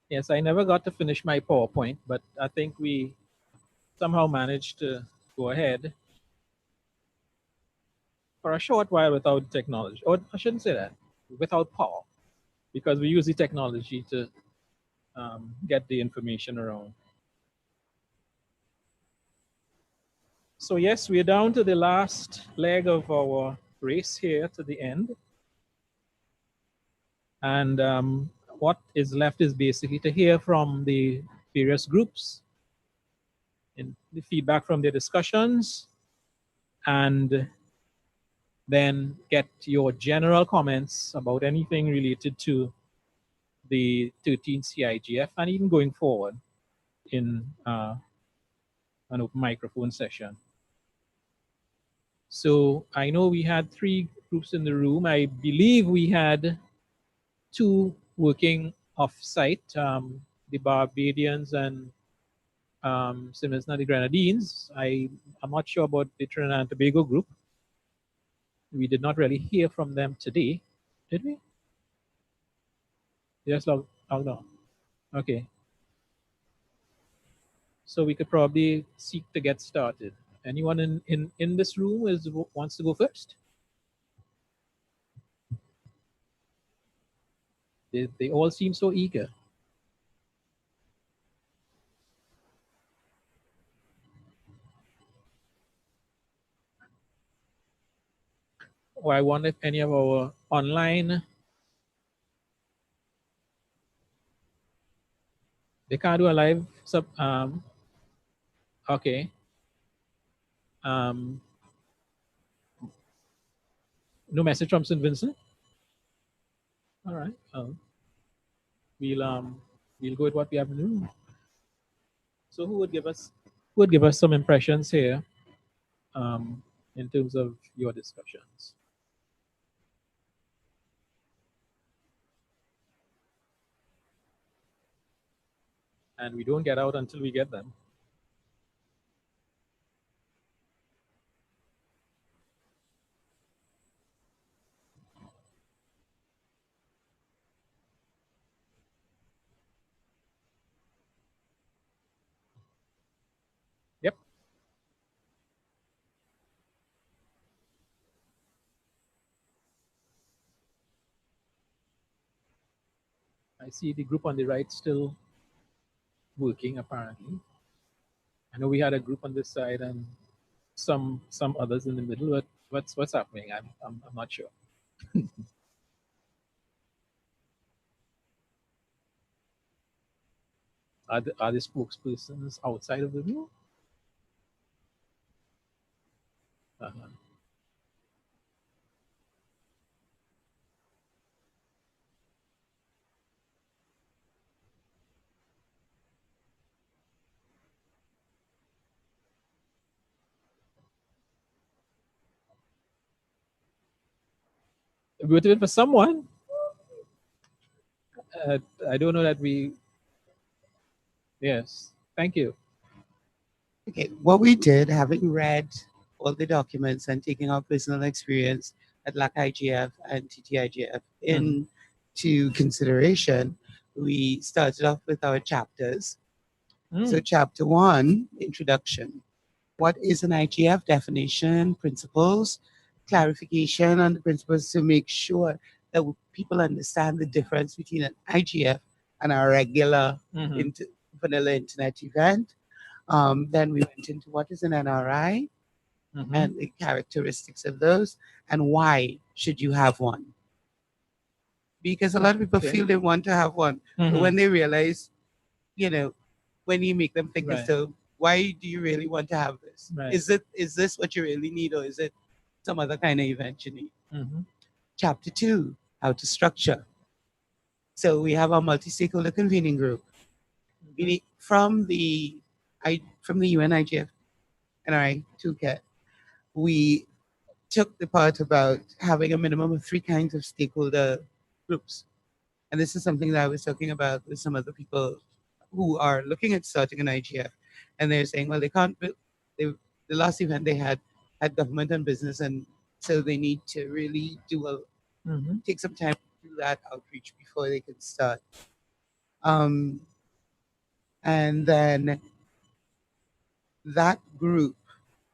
Yes, I never got to finish my PowerPoint, but I think we somehow managed to go ahead for a short while without technology. Or I shouldn't say that, without power, because we use the technology to get the information around. So yes, we're down to the last leg of our race here to the end. And what is left is basically to hear from the various groups and the feedback from their discussions, and then get your general comments about anything related to the 13 CIGF and even going forward in an open microphone session. So I know we had 3 groups in the room. I believe we had 2 working off-site, the Barbadians and Simmons the Grenadines. I'm not sure about the Trinidad and Tobago group. We did not really hear from them today, did we? Just logged on. Okay. So we could probably seek to get started. Anyone in this room wants to go first? They all seem so eager. Or I wonder if any of our online, they can't do a live sub. Okay. No message from St. Vincent. All right. We'll go with what we have in the room. So who would give us some impressions here, in terms of your discussions? And we don't get out until we get them. Yep. I see the group on the right still working apparently. I know we had a group on this side and some others in the middle, but what's happening? I'm not sure. Are the spokespersons outside of the room? Uh-huh. Voted for someone. I don't know that we. Yes. Thank you. Okay, what we did, having read all the documents and taking our personal experience at LAC IGF and TTIGF into consideration, we started off with our chapters. So, chapter 1, introduction. What is an IGF? Definition, principles, clarification on the principles to make sure that people understand the difference between an IGF and a regular vanilla internet event. Then we went into what is an NRI and the characteristics of those and why should you have one. Because a lot of people feel they want to have one, but when they realize, when you make them think so, why do you really want to have this? Right. Is this what you really need, or is it some other kind of event you need? Chapter 2, how to structure. So we have our multi-stakeholder convening group. From the UNIGF NRI toolkit, we took the part about having a minimum of 3 kinds of stakeholder groups. And this is something that I was talking about with some other people who are looking at starting an IGF. And they're saying, well, they can't build, the last event they had government and business, and so they need to really take some time to do that outreach before they can start. Um, and then that group,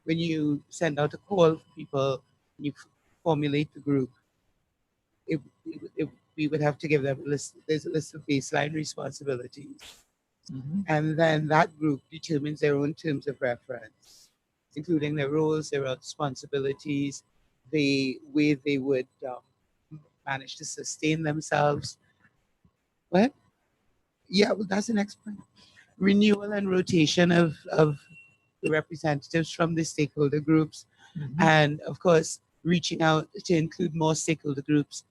when you send out a call for people, you formulate the group, we would have to give them a list. There's a list of baseline responsibilities. Mm-hmm. And then that group determines their own terms of reference, including their roles, their responsibilities, the way they would manage to sustain themselves. What? Yeah, well, that's the next point. Renewal and rotation of the representatives from the stakeholder groups, Mm-hmm. and of course, reaching out to include more stakeholder groups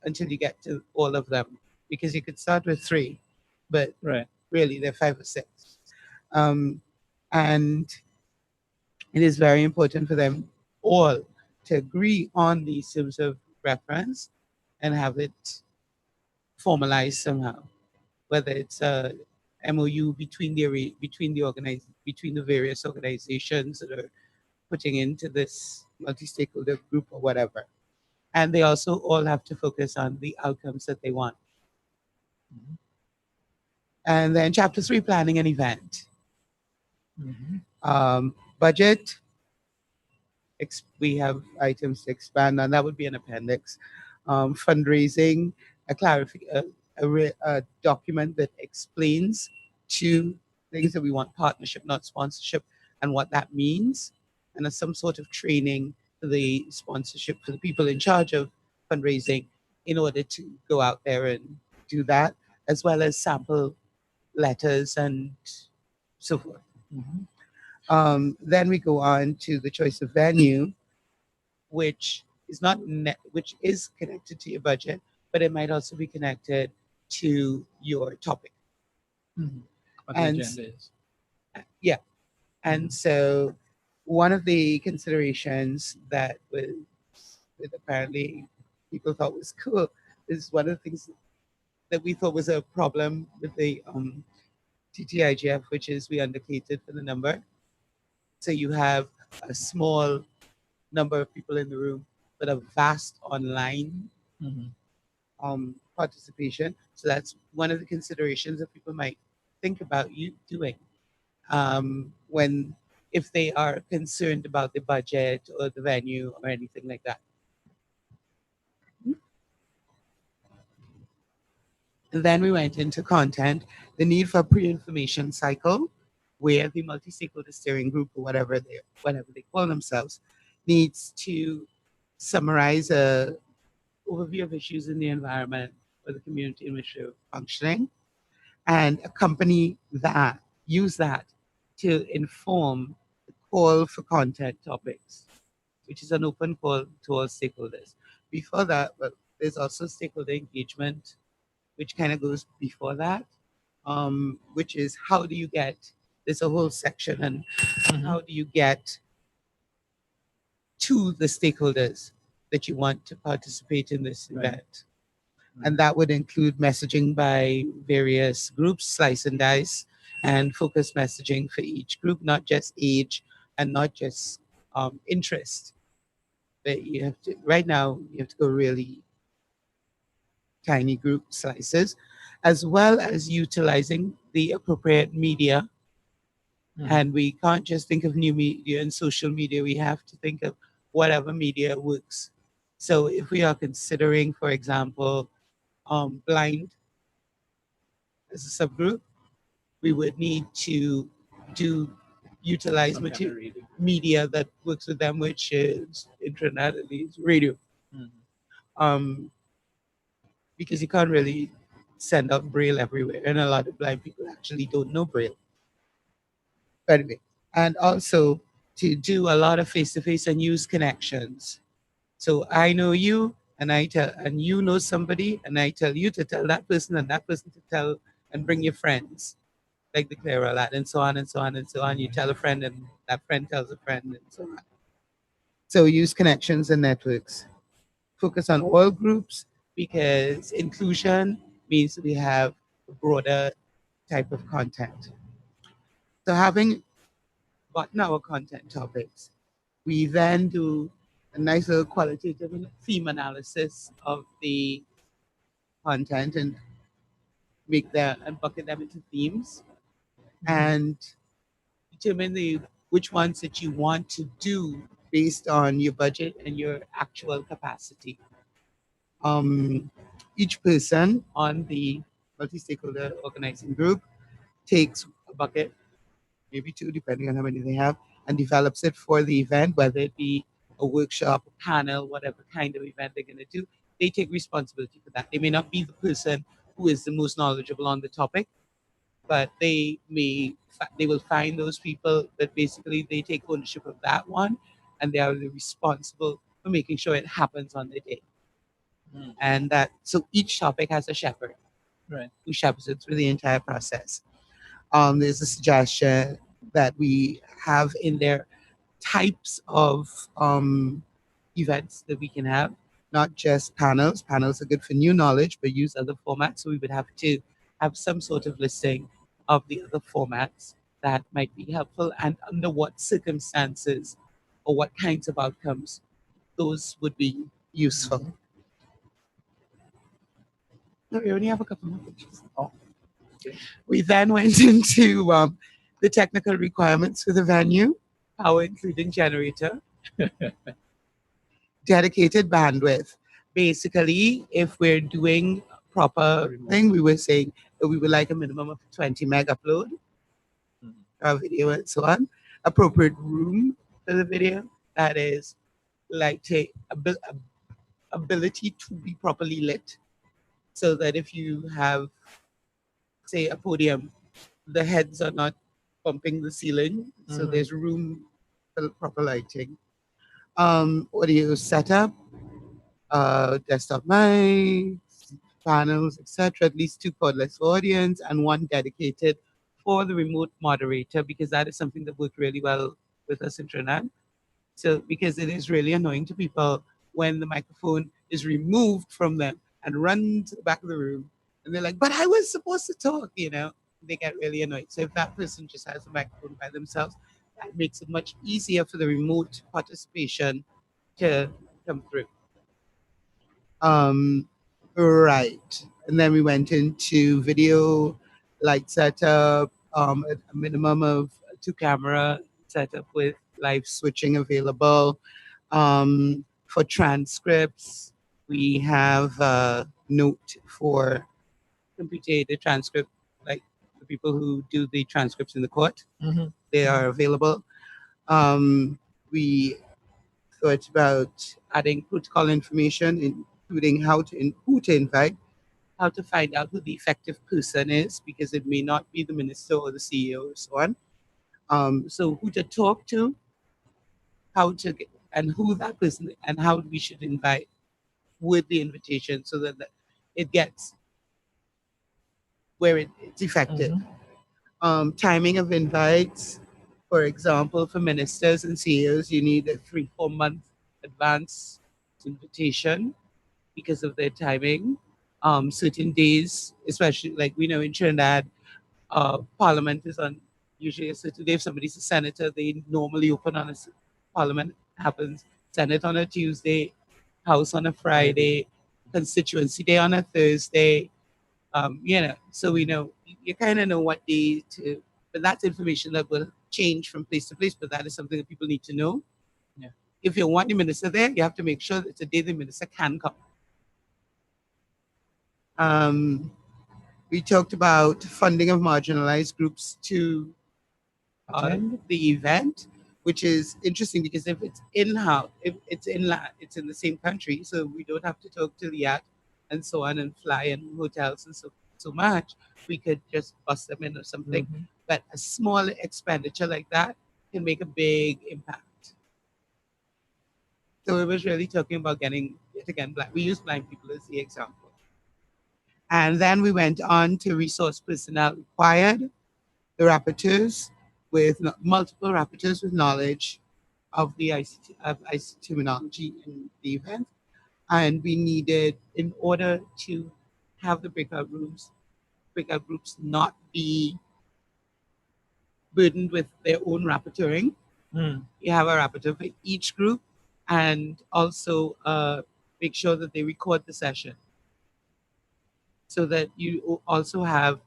until you get to all of them, because you could start with three, but Right. really there are five or six. Um, and it is very important for them all to agree on these terms of reference and have it formalized somehow, whether it's a MOU between between the various organizations that are putting into this multi-stakeholder group or whatever. And they also all have to focus on the outcomes that they want. Mm-hmm. And then chapter 3, planning an event. Mm-hmm. Budget, we have items to expand on. That would be an appendix. Fundraising, a document that explains to things that we want partnership, not sponsorship, and what that means, and some sort of training for the sponsorship for the people in charge of fundraising in order to go out there and do that, as well as sample letters and so forth. Mm-hmm. Then we go on to the choice of venue, which is not which is connected to your budget, but it might also be connected to your topic. Mm-hmm. What the And agenda is. yeah, and Mm-hmm. so one of the considerations that was that apparently people thought was cool is one of the things that we thought was a problem with the TTIGF, which is we undercated for the number. So you have a small number of people in the room, but a vast online Mm-hmm. participation. So that's one of the considerations that people might think about you doing when if they are concerned about the budget or the venue or anything like that. And then we went into content, the need for a pre-information cycle, where the multi-stakeholder steering group or whatever they call themselves needs to summarize a overview of issues in the environment or the community in which they're functioning, and accompany that, use that to inform the call for content topics, which is an open call to all stakeholders. Before that, well, there's also stakeholder engagement, which kind of goes before that, which is how do you get, there's a whole section, and Mm-hmm. how do you get to the stakeholders that you want to participate in this Right. event. And that would include messaging by various groups, slice and dice, and focus messaging for each group, not just age and not just interest. But you have to, right now, you have to go really tiny group slices, as well as utilizing the appropriate media. Mm-hmm. And we can't just think of new media and social media, we have to think of whatever media works. So if we are considering, for example, blind as a subgroup, we would need to do utilize Some kind of reading. media that works with them, which is internet, at least radio, Mm-hmm. um, because you can't really send out braille everywhere, and a lot of blind people actually don't know braille. But anyway, and also to do a lot of face-to-face and use connections. So I know you, and I tell, and you know somebody, and I tell you to tell that person, and that person to tell, and bring your friends, like the Clara lad, and so on and so on and so on. You tell a friend, and that friend tells a friend, and so on. So use connections and networks. Focus on all groups, because inclusion means we have a broader type of content. So having gotten our content topics, we then do a nice little qualitative theme analysis of the content, and make them and bucket them into themes and determine which ones that you want to do based on your budget and your actual capacity. Um, each person on the multi-stakeholder organizing group takes a bucket, maybe two, depending on how many they have, and develops it for the event, whether it be a workshop, a panel, whatever kind of event they're going to do. They take responsibility for that. They may not be the person who is the most knowledgeable on the topic, but they will find those people that basically they take ownership of that one, and they are responsible for making sure it happens on the day. And that so each topic has a shepherd Right. who shepherds it through the entire process. There's a suggestion that we have in there types of events that we can have, not just panels. Panels are good for new knowledge, but use other formats. So we would have to have some sort of listing of the other formats that might be helpful and under what circumstances or what kinds of outcomes those would be useful. No, we only have a couple more pictures. Oh, okay. We then went into the technical requirements for the venue, power including generator, dedicated bandwidth. Basically, if we're doing proper thing, we were saying that we would like a minimum of 20 meg upload, our video and so on. Appropriate room for the video, that is like ability to be properly lit, so that if you have, say, a podium, the heads are not bumping the ceiling, so there's room for proper lighting. Audio setup, desktop mics, panels, etc. At least two cordless for audience and one dedicated for the remote moderator, because that is something that worked really well with us in Trinidad. So because it is really annoying to people when the microphone is removed from them and run to the back of the room and they're like, but I was supposed to talk, they get really annoyed. So if that person just has a microphone by themselves, that makes it much easier for the remote participation to come through. Right. And then we went into video, light setup, a minimum of 2 camera setup with live switching available. For transcripts, we have a note for computer transcript, like the people who do the transcripts in the court. They are available. We thought about adding protocol information, including who to invite, how to find out who the effective person is, because it may not be the minister or the CEO or so on. So who to talk to, how to get, and who that person, and how we should invite with the invitation, so that it gets where it's effective. Timing of invites, for example, for ministers and CEOs, you need a 3-4 month advance invitation because of their timing. Certain days, especially like we know in Trinidad, Parliament is on usually a certain day. If somebody's a senator, they normally open on Parliament happens, Senate on a Tuesday, House on a Friday, constituency day on a Thursday. So we know, you kind of know what day to, but that's information that will change from place to place, but that is something that people need to know. Yeah. If you want the minister there, you have to make sure that it's a day the minister can come. We talked about funding of marginalized groups to the event, which is interesting because if it's in-house, if it's it's in the same country, so we don't have to talk to the yacht and so on and fly in hotels and so much. We could just bust them in or something. But a small expenditure like that can make a big impact. So it was really talking about getting, yet again, we use blind people as the example. And then we went on to resource personnel required, the rapporteurs with multiple rapporteurs with knowledge of the ICT terminology in the event. And we needed, in order to have the breakout groups not be burdened with their own rapporteuring. You have a rapporteur for each group, and also make sure that they record the session. so that you also have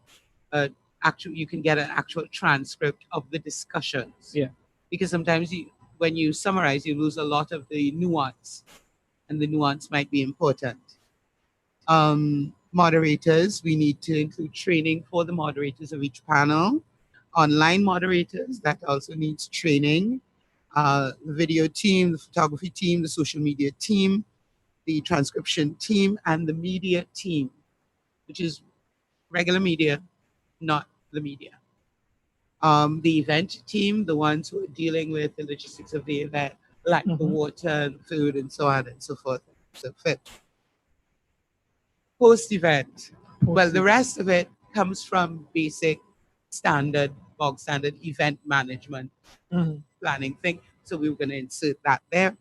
you can get an actual transcript of the discussions. Yeah. Because sometimes when you summarize, you lose a lot of the nuance, and the nuance might be important. Moderators, we need to include training for the moderators of each panel. Online moderators, that also needs training. The video team, the photography team, the social media team, the transcription team, and the media team, which is regular media, not the media. The event team, the ones who are dealing with the logistics of the event, like the water and food and so on and so forth. So fifth. Post-event. Well, the rest of it comes from basic standard, bog standard event management planning thing. So we were going to insert that there.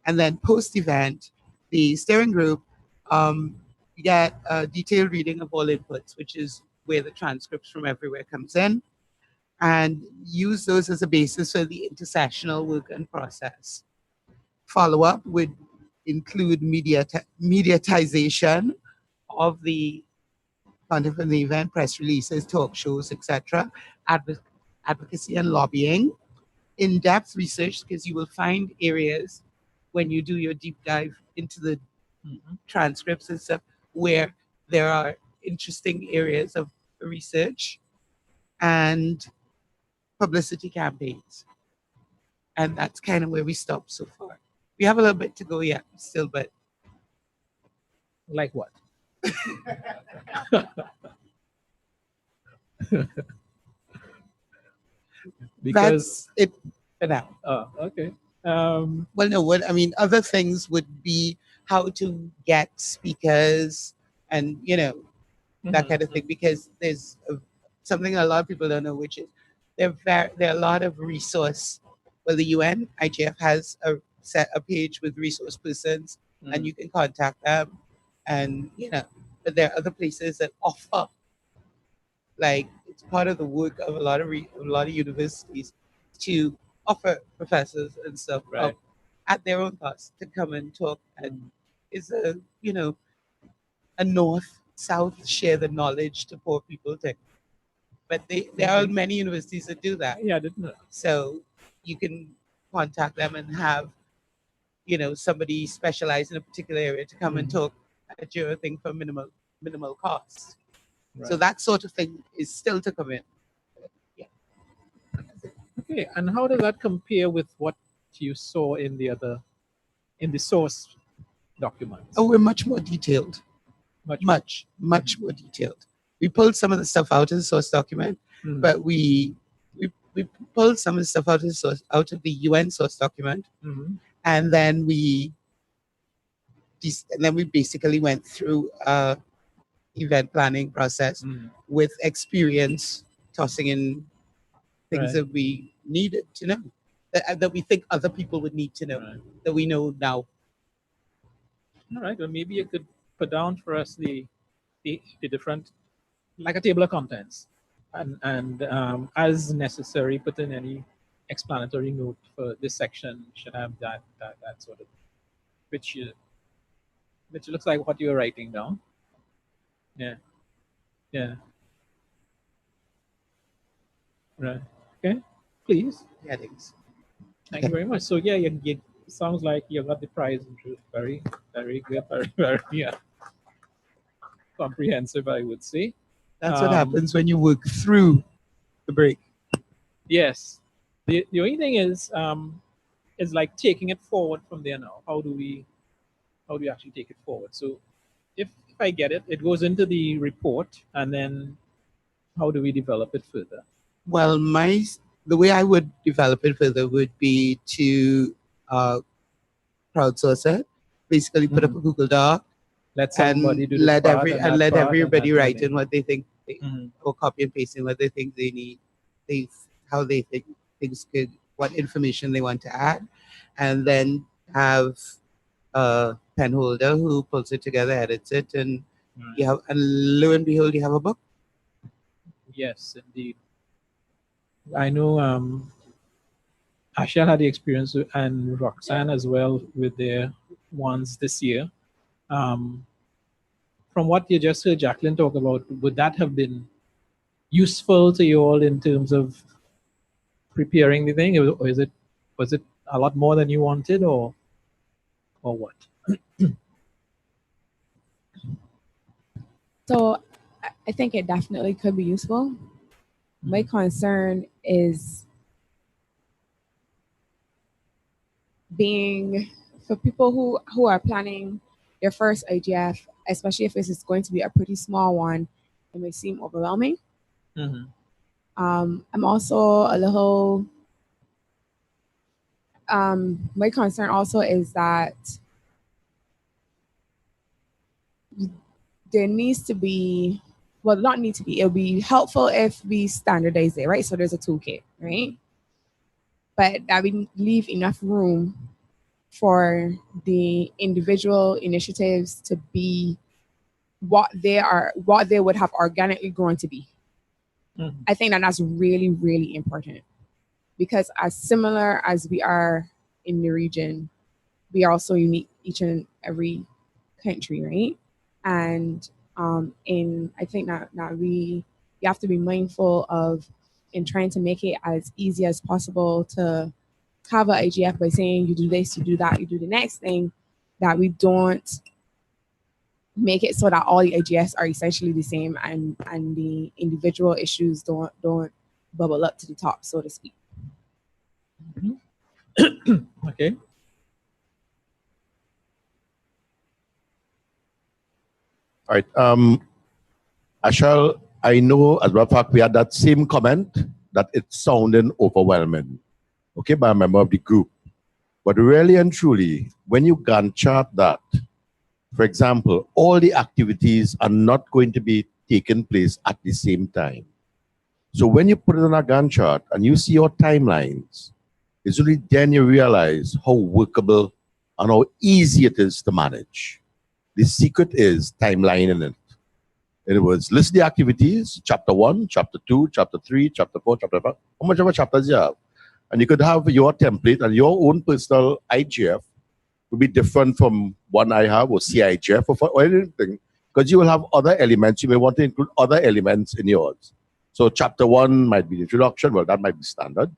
And then post-event, the steering group, you get a detailed reading of all inputs, which is where the transcripts from everywhere comes in, and use those as a basis for the intersessional work and process. Follow-up would include mediatization of the content from the event, press releases, talk shows, etc., advocacy and lobbying, in-depth research, because you will find areas when you do your deep dive into the transcripts and stuff where there are interesting areas of research, and publicity campaigns. And that's kind of where we stopped so far. We have a little bit to go yet still, but like what? Because that's it for now. Oh, okay. Well, no, what I mean, other things would be how to get speakers and, that kind of thing, because there's something a lot of people don't know, which is there are a lot of resource. Well, the UN, IGF has a page with resource persons, and you can contact them, and, but there are other places that offer, like, it's part of the work of a lot of universities to offer professors and stuff Right. at their own cost to come and talk, and is a a north south share the knowledge to poor people thing. But there are many universities that do that. Yeah, I didn't know. So you can contact them and have somebody specialized in a particular area to come and talk at your thing for minimal cost. Right. So that sort of thing is still to come in. Yeah. Okay, and how does that compare with what you saw in the source documents? Oh, we're much more detailed. Much more detailed. We pulled some of the stuff out of the source document, but we pulled some of the stuff out of the UN source document, and then we basically went through a event planning process with experience, tossing in things that we needed to know, that we think other people would need to know, that we know now. All right. Well, maybe you could put down for us the different, like a table of contents, and as necessary, put in any explanatory note for this section should have that sort of, which looks like what you're writing down. Yeah. Yeah. Right. Okay. Please. Headings. Thank you very much. So yeah, you sounds like you got the prize in truth. Very, very good. Very, very comprehensive, I would say. That's what happens when you work through the break. Yes. The only thing is like taking it forward from there now. How do we actually take it forward? So if I get it, it goes into the report, and then how do we develop it further? Well, the way I would develop it further would be to crowdsource it. Basically, put up a Google Doc, let somebody do let everybody write in what they think, or copy and paste in what they think they need, how they think things could, what information they want to add, and then have a pen holder who pulls it together, edits it, and and lo and behold, you have a book. Yes, indeed. I know Asha had the experience and Roxanne as well with their ones this year. from what you just heard Jacqueline talk about, would that have been useful to you all in terms of preparing the thing, or was it a lot more than you wanted, or what? So I think it definitely could be useful. My concern is being for people who are planning their first IGF, especially if this is going to be a pretty small one, it may seem overwhelming. Mm-hmm. I'm also a little. My concern also is that there needs to be, well, not need to be. It'll be helpful if we standardize it, right? So there's a toolkit, right? But that we leave enough room for the individual initiatives to be what they would have organically grown to be. Mm-hmm. I think that's really, really important, because as similar as we are in the region, we are also unique each and every country, right? And I think that you have to be mindful of, in trying to make it as easy as possible to cover IGF by saying you do this, you do that, you do the next thing, that we don't make it so that all the IGFs are essentially the same, and the individual issues don't bubble up to the top, so to speak. Mm-hmm. Okay. All right. Ashal, I know as a matter of fact we had that same comment that it's sounding overwhelming. Okay, by a member of the group. But really and truly, when you Gantt chart that, for example, all the activities are not going to be taking place at the same time. So when you put it on a Gantt chart and you see your timelines, it's only then you realize how workable and how easy it is to manage. The secret is timelining it. In other words, list the activities, chapter 1, chapter 2, chapter 3, chapter 4, chapter 5, how much ever chapters you have. And you could have your template, and your own personal IGF would be different from one I have, or CIGF, or anything, because you will have other elements. You may want to include other elements in yours. So chapter 1 might be the introduction. Well, that might be standard.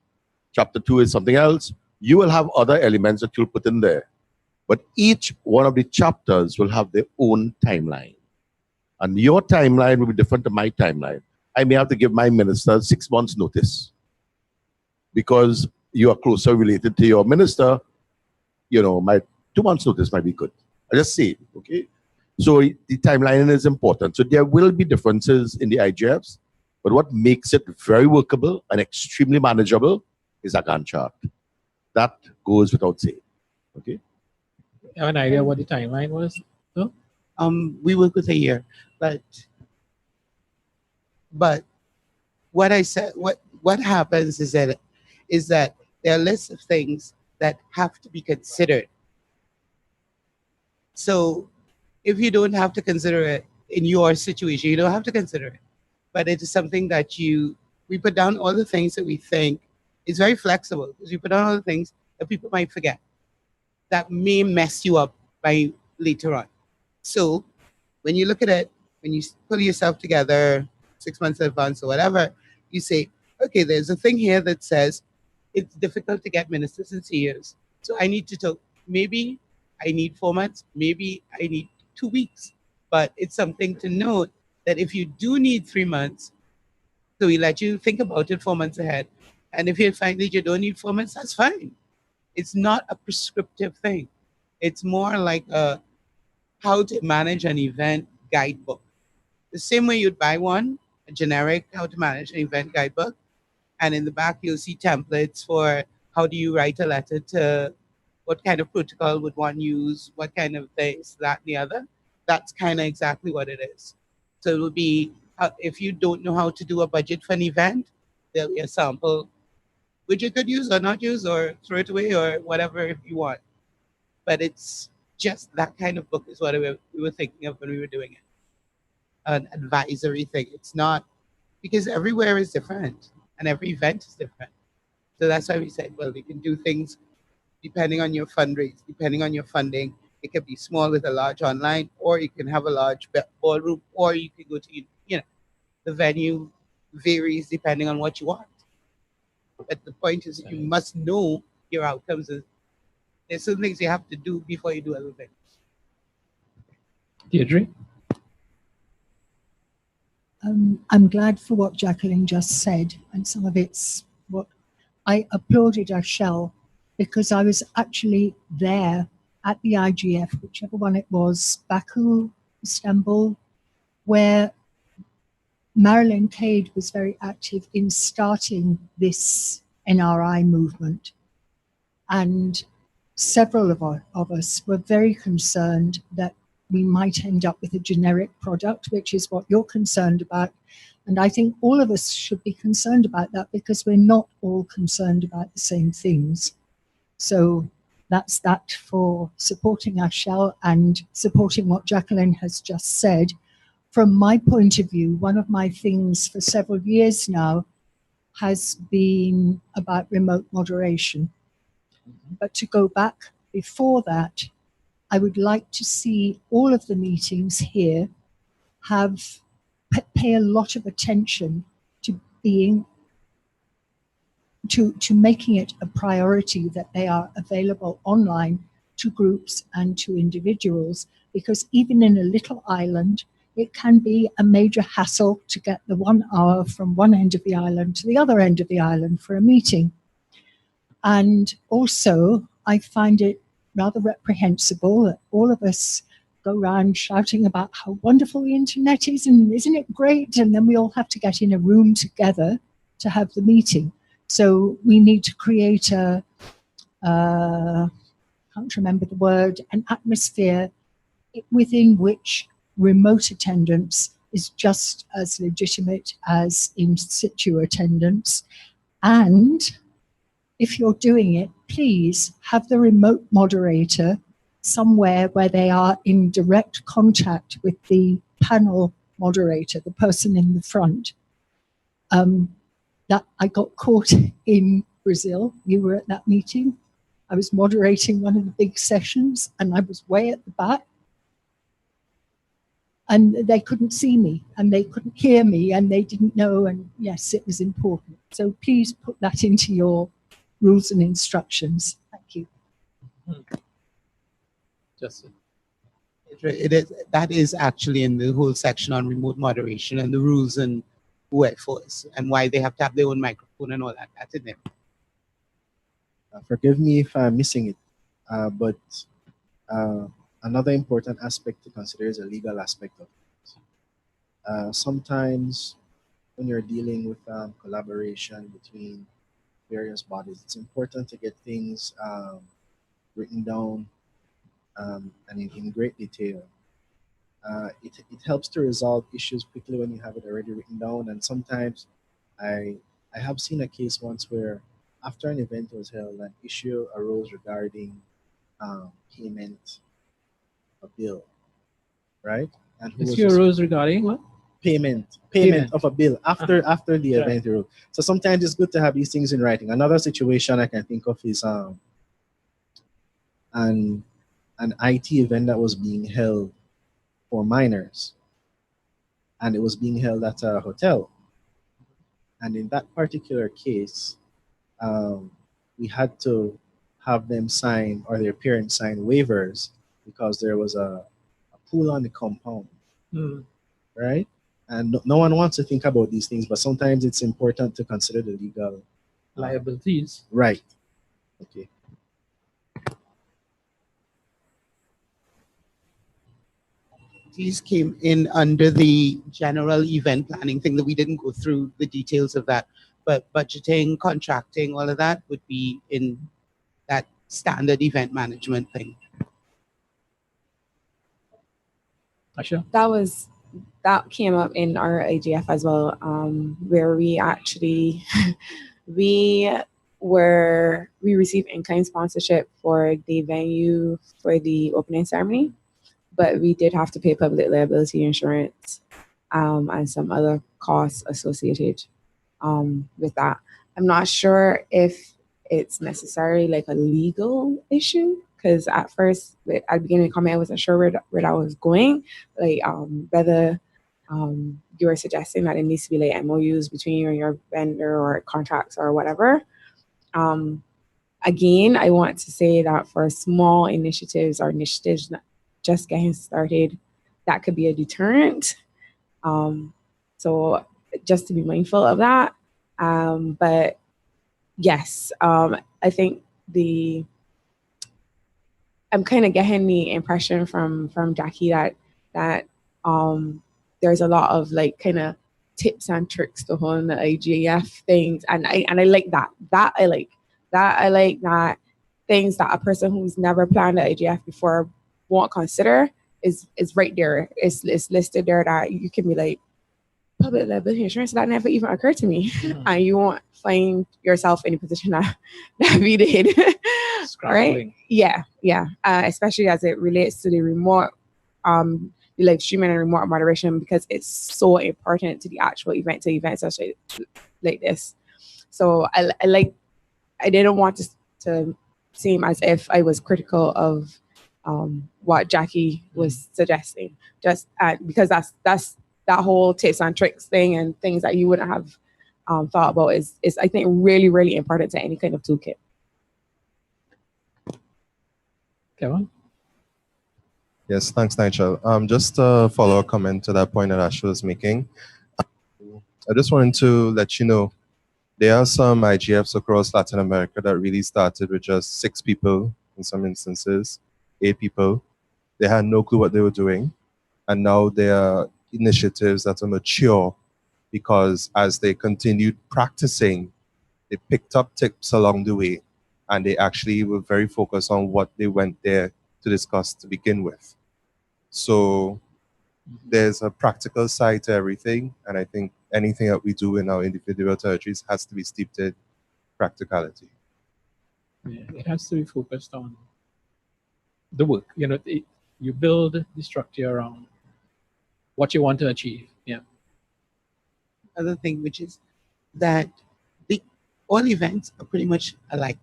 Chapter 2 is something else. You will have other elements that you'll put in there. But each one of the chapters will have their own timeline. And your timeline will be different to my timeline. I may have to give my minister 6 months notice, because you are closer related to your minister. You know, my 2 months notice might be good. I just say it, okay? So the timeline is important. So there will be differences in the IGFs, but what makes it very workable and extremely manageable is a Gantt chart. That goes without saying, okay? You have an idea what the timeline was? No? We work with a year, but what I said, what happens is that there are lists of things that have to be considered. So if you don't have to consider it in your situation, you don't have to consider it. But it is something that we put down all the things that we think is very flexible, because we put down all the things that people might forget that may mess you up by later on. So when you look at it, when you pull yourself together 6 months in advance or whatever, you say, okay, there's a thing here that says it's difficult to get ministers and CEOs. So I need to talk, maybe I need 4 months, maybe I need 2 weeks. But it's something to note that if you do need 3 months, so we let you think about it 4 months ahead. And if you find that you don't need 4 months, that's fine. It's not a prescriptive thing. It's more like a how to manage an event guidebook. The same way you'd buy one, a generic how to manage an event guidebook, and in the back you'll see templates for how do you write a letter to, what kind of protocol would one use, what kind of this, that, and the other. That's kind of exactly what it is. So it will be, if you don't know how to do a budget for an event, there'll be a sample which you could use or not use or throw it away or whatever if you want. But it's just that kind of book is what we were thinking of when we were doing it. An advisory thing. It's not, because everywhere is different and every event is different. So that's why we said, well, we can do things depending on your fundraise, depending on your funding. It can be small with a large online, or you can have a large ballroom, or you can go to, the venue varies depending on what you want. But the point is, you must know your outcomes. There's certain things you have to do before you do everything. Deirdre? I'm glad for what Jacqueline just said, and some of it's what I applauded Ashel, because I was actually there at the IGF, whichever one it was, Baku, Istanbul, where Marilyn Cade was very active in starting this NRI movement. And several of us were very concerned that we might end up with a generic product, which is what you're concerned about. And I think all of us should be concerned about that, because we're not all concerned about the same things. So that's that for supporting Ashel and supporting what Jacqueline has just said. From my point of view, one of my things for several years now has been about remote moderation. But to go back before that, I would like to see all of the meetings here pay a lot of attention to making it a priority that they are available online to groups and to individuals, because even in a little island, it can be a major hassle to get the 1 hour from one end of the island to the other end of the island for a meeting. And also, I find it rather reprehensible that all of us go around shouting about how wonderful the internet is and isn't it great, and then we all have to get in a room together to have the meeting. So we need to create can't remember the word, an atmosphere within which remote attendance is just as legitimate as in situ attendance. And if you're doing it, please have the remote moderator somewhere where they are in direct contact with the panel moderator, the person in the front. That I got caught in Brazil. You were at that meeting. I was moderating one of the big sessions and I was way at the back. And they couldn't see me and they couldn't hear me and they didn't know. And yes, it was important. So please put that into your rules and instructions. Thank you. Justin. That is actually in the whole section on remote moderation and the rules and who it for and why they have to have their own microphone and all that. That's in there. Forgive me if I'm missing it, but another important aspect to consider is a legal aspect of it. Sometimes when you're dealing with collaboration between various bodies, it's important to get things written down and in great detail. It helps to resolve issues quickly when you have it already written down. And sometimes I have seen a case once where after an event was held, an issue arose regarding payment of a bill, right? And Issue arose regarding what? Payment of a bill after the event arose. So sometimes it's good to have these things in writing. Another situation I can think of is an IT event that was being held for minors, and it was being held at a hotel. And in that particular case, we had to have them sign, or their parents sign waivers, because there was a pool on the compound, right? And no one wants to think about these things, but sometimes it's important to consider the legal liabilities. Right. Okay. These came in under the general event planning thing that we didn't go through the details of that, but budgeting, contracting, all of that would be in that standard event management thing. Asha? That came up in our IGF as well, where we actually we received in-kind sponsorship for the venue for the opening ceremony, but we did have to pay public liability insurance and some other costs associated with that. I'm not sure if it's necessarily like a legal issue, because at first, at the beginning of the comment, I wasn't sure where I was going. Like, whether you were suggesting that it needs to be like MOUs between you and your vendor or contracts or whatever. Again, I want to say that for small initiatives or initiatives just getting started, that could be a deterrent. So just to be mindful of that. But yes, I think I'm kind of getting the impression from Jackie that there's a lot of like kind of tips and tricks to hone the IGF things, and I like that. I like that things that a person who's never planned the IGF before won't consider is right there. It's listed there that you can be like, public liability insurance, that never even occurred to me. And you won't find yourself in a position that we did. Right? Yeah. Especially as it relates to the remote, the live streaming and remote moderation, because it's so important to the actual event to events like this. So I didn't want to seem as if I was critical of what Jackie was suggesting, just because that's that whole tips and tricks thing and things that you wouldn't have thought about is I think really, really important to any kind of toolkit. Kevin? Yes, thanks, Nigel. Just a follow-up comment to that point that Asha was making. I just wanted to let you know there are some IGFs across Latin America that really started with just 6 people, in some instances, 8 people. They had no clue what they were doing. And now there are initiatives that are mature because as they continued practicing, they picked up tips along the way, and they actually were very focused on what they went there to discuss to begin with. So there's a practical side to everything, and I think anything that we do in our individual territories has to be steeped in practicality. Yeah, it has to be focused on the work. You know, you build the structure around what you want to achieve. Yeah. Other thing, which is that all events are pretty much alike.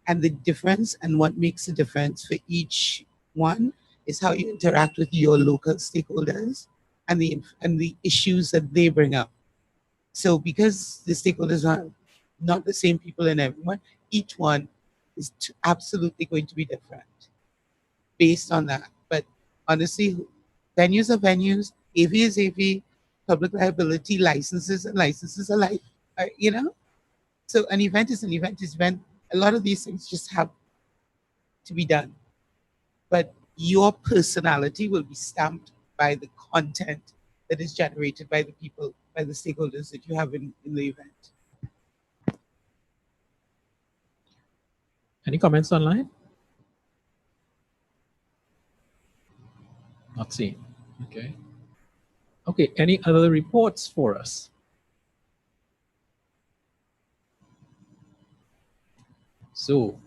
And the difference and what makes the difference for each one is how you interact with your local stakeholders and the issues that they bring up. So because the stakeholders are not the same people in everyone, each one is absolutely going to be different based on that. But honestly, venues are venues, AV is AV, public liability, licenses and licenses alike, you know? So an event is an event is event. A lot of these things just have to be done. But your personality will be stamped by the content that is generated by the people, by the stakeholders that you have in the event. Any comments online? Not seen. Okay. Okay, any other reports for us? So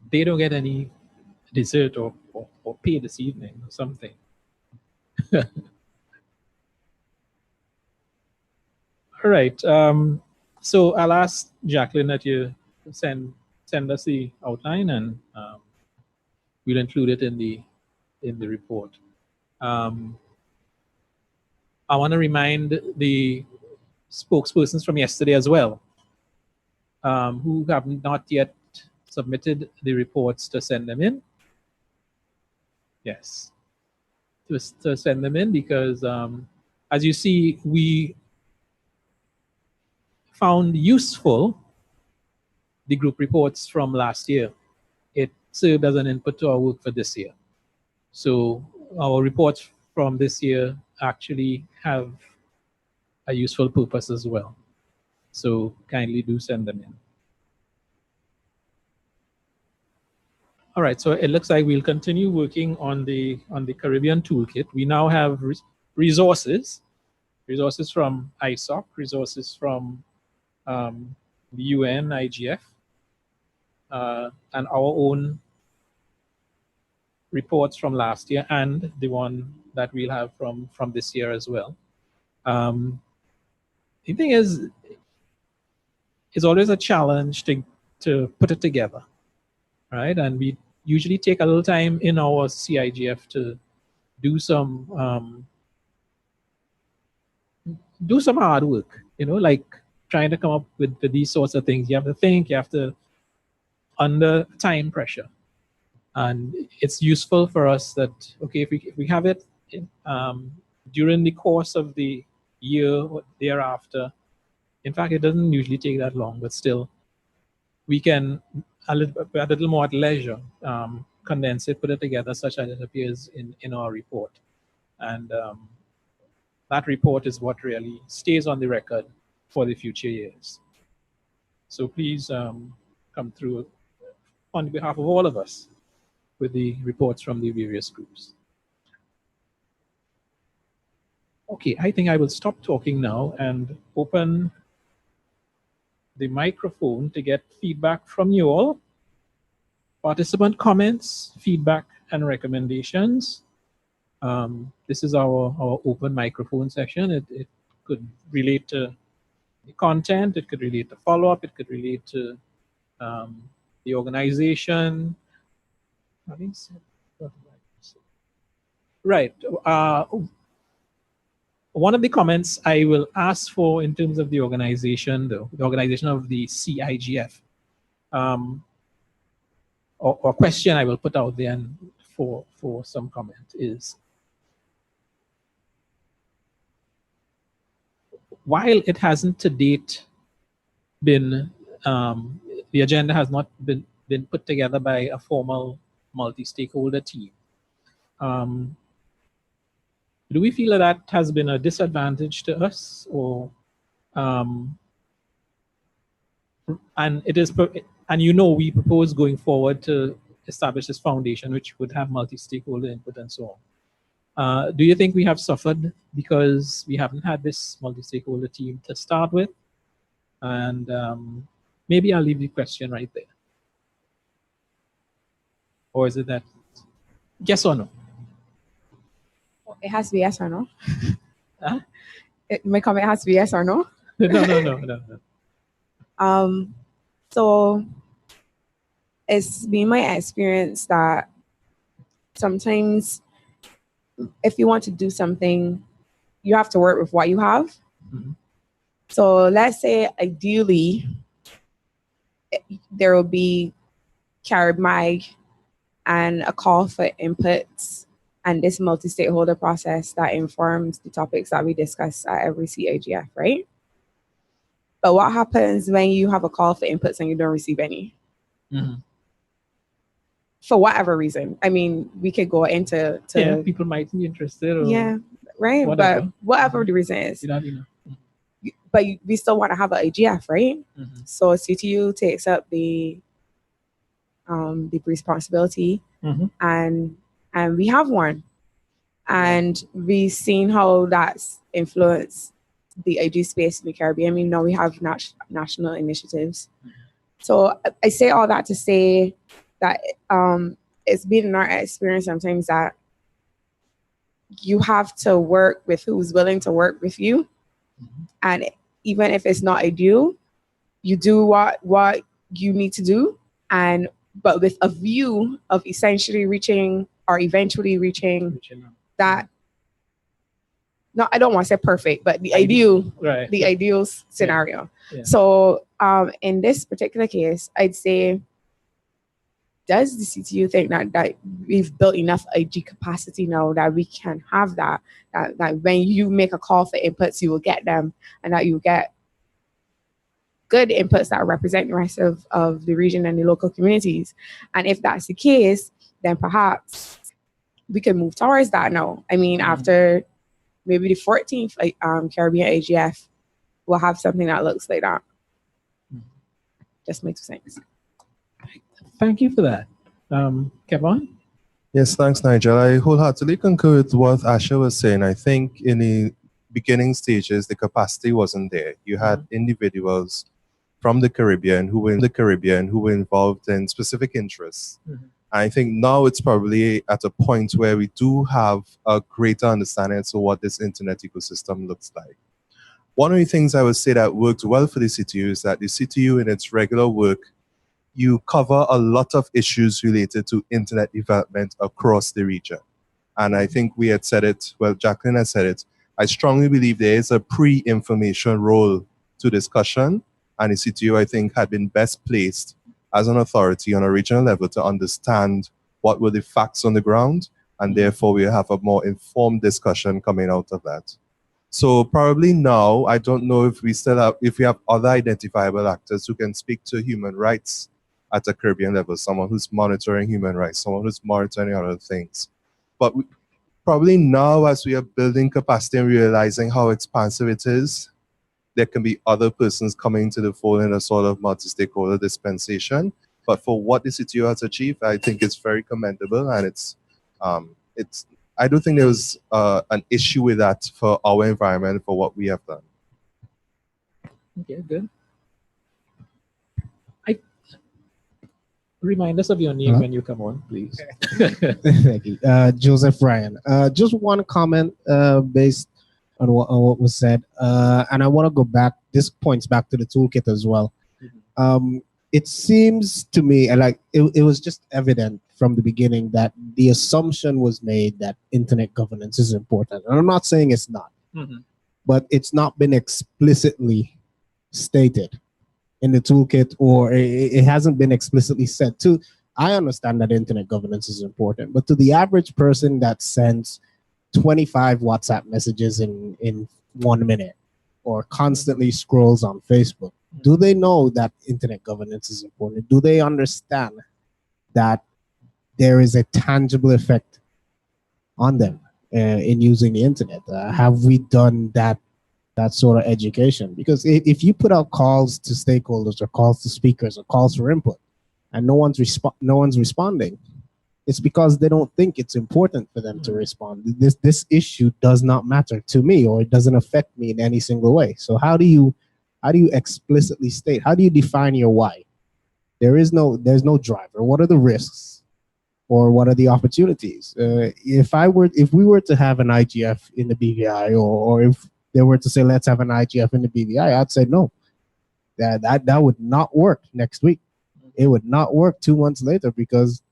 they don't get any dessert or pay this evening or something. All right. So I'll ask Jacqueline that you send us the outline, and we'll include it in the report. I want to remind the spokespersons from yesterday as well, who have not yet submitted the reports, to send them in. Yes, to send them in, because as you see, we found useful the group reports from last year. It served as an input to our work for this year. So our reports from this year actually have a useful purpose as well. So kindly do send them in. All right, so it looks like we'll continue working on the Caribbean toolkit. We now have resources from ISOC, resources from the UN, IGF, and our own reports from last year, and the one that we'll have from this year as well. The thing is, it's always a challenge to put it together. right? And we usually take a little time in our CIGF to do some hard work, like trying to come up with these sorts of things. You have to think, you have to under time pressure. And it's useful for us that, okay, if we have it during the course of the year or thereafter, in fact, it doesn't usually take that long, but still, we can a little more at leisure condense it, put it together such that it appears in our report. And that report is what really stays on the record for the future years. So please come through on behalf of all of us with the reports from the various groups. Okay, I think I will stop talking now and open the microphone to get feedback from you all. Participant comments, feedback, and recommendations. This is our open microphone session. It could relate to the content, it could relate to follow-up, it could relate to the organization. Right. One of the comments I will ask for in terms of the organization, the organization of the CIGF, or question I will put out there and for some comment is, while it hasn't to date been, the agenda has not been put together by a formal multi-stakeholder team, do we feel that has been a disadvantage to us, or and it is, and we propose going forward to establish this foundation which would have multi-stakeholder input and so on. Do you think we have suffered because we haven't had this multi-stakeholder team to start with? And maybe I'll leave the question right there. Or is it that yes or no? It has to be yes or no. Huh? My comment has to be yes or no. No. So it's been my experience that sometimes if you want to do something, you have to work with what you have. Mm-hmm. So let's say ideally there will be CARIB-MAG and a call for inputs and this multi-stakeholder process that informs the topics that we discuss at every CIGF, right? But what happens when you have a call for inputs and you don't receive any? Mm-hmm. For whatever reason. I mean, we could go into people might be interested. Or right. Whatever. But whatever the reason is, but we still want to have an IGF, right? Mm-hmm. So CTU takes up the responsibility, mm-hmm. and we have one, and we've seen how that's influenced the IG space in the Caribbean. We know we have national initiatives. Mm-hmm. So I say all that to say that it's been in our experience sometimes that you have to work with who's willing to work with you. Mm-hmm. And even if it's not ideal, you do what you need to do, but with a view of essentially reaching or eventually reaching that. No, I don't want to say perfect, but the ideal, right. The ideal scenario. Yeah. So in this particular case, I'd say, does the CTU think that we've built enough IG capacity now that we can have that when you make a call for inputs, you will get them, and that you get good inputs that represent the rest of the region and the local communities? And if that's the case, then perhaps we can move towards that now. I mean, after maybe the 14th Caribbean AGF, we'll have something that looks like that. Just makes sense. Thank you for that. Kevin? Yes, thanks, Nigel. I wholeheartedly concur with what Asha was saying. I think in the beginning stages, the capacity wasn't there. You had individuals from the Caribbean who were involved in specific interests. Mm-hmm. I think now it's probably at a point where we do have a greater understanding as to what this internet ecosystem looks like. One of the things I would say that worked well for the CTU is that the CTU in its regular work you cover a lot of issues related to internet development across the region. And I think we had said it, well, Jacqueline has said it. I strongly believe there is a pre-information role to discussion, and the CTO, I think, had been best placed as an authority on a regional level to understand what were the facts on the ground, and therefore we have a more informed discussion coming out of that. So probably now, I don't know if we have other identifiable actors who can speak to human rights at a Caribbean level, someone who's monitoring human rights, someone who's monitoring other things. But probably now, as we are building capacity and realizing how expansive it is, there can be other persons coming to the fore in a sort of multi-stakeholder dispensation. But for what the CTO has achieved, I think it's very commendable, and I don't think there was an issue with that for our environment, for what we have done. Okay, good. Remind us of your name when you come on, please. Thank you. Joseph Ryan. Just one comment based on what was said. And I want to go back, this points back to the toolkit as well. It seems to me like it was just evident from the beginning that the assumption was made that internet governance is important. And I'm not saying it's not, but it's not been explicitly stated in the toolkit, or it hasn't been explicitly said. I understand that internet governance is important, but to the average person that sends 25 WhatsApp messages in 1 minute or constantly scrolls on Facebook, do they know that internet governance is important? Do they understand that there is a tangible effect on them in using the internet? Have we done that sort of education? Because if you put out calls to stakeholders or calls to speakers or calls for input and no one's responding, it's because they don't think it's important for them to respond. This issue does not matter to me, or it doesn't affect me in any single way. So how do you explicitly state, how do you define your why? There's no driver. What are the risks, or what are the opportunities? If we were to have an IGF in the BVI, or if they were to say, let's have an IGF in the BVI, I'd say no. That would not work next week. It would not work 2 months later, because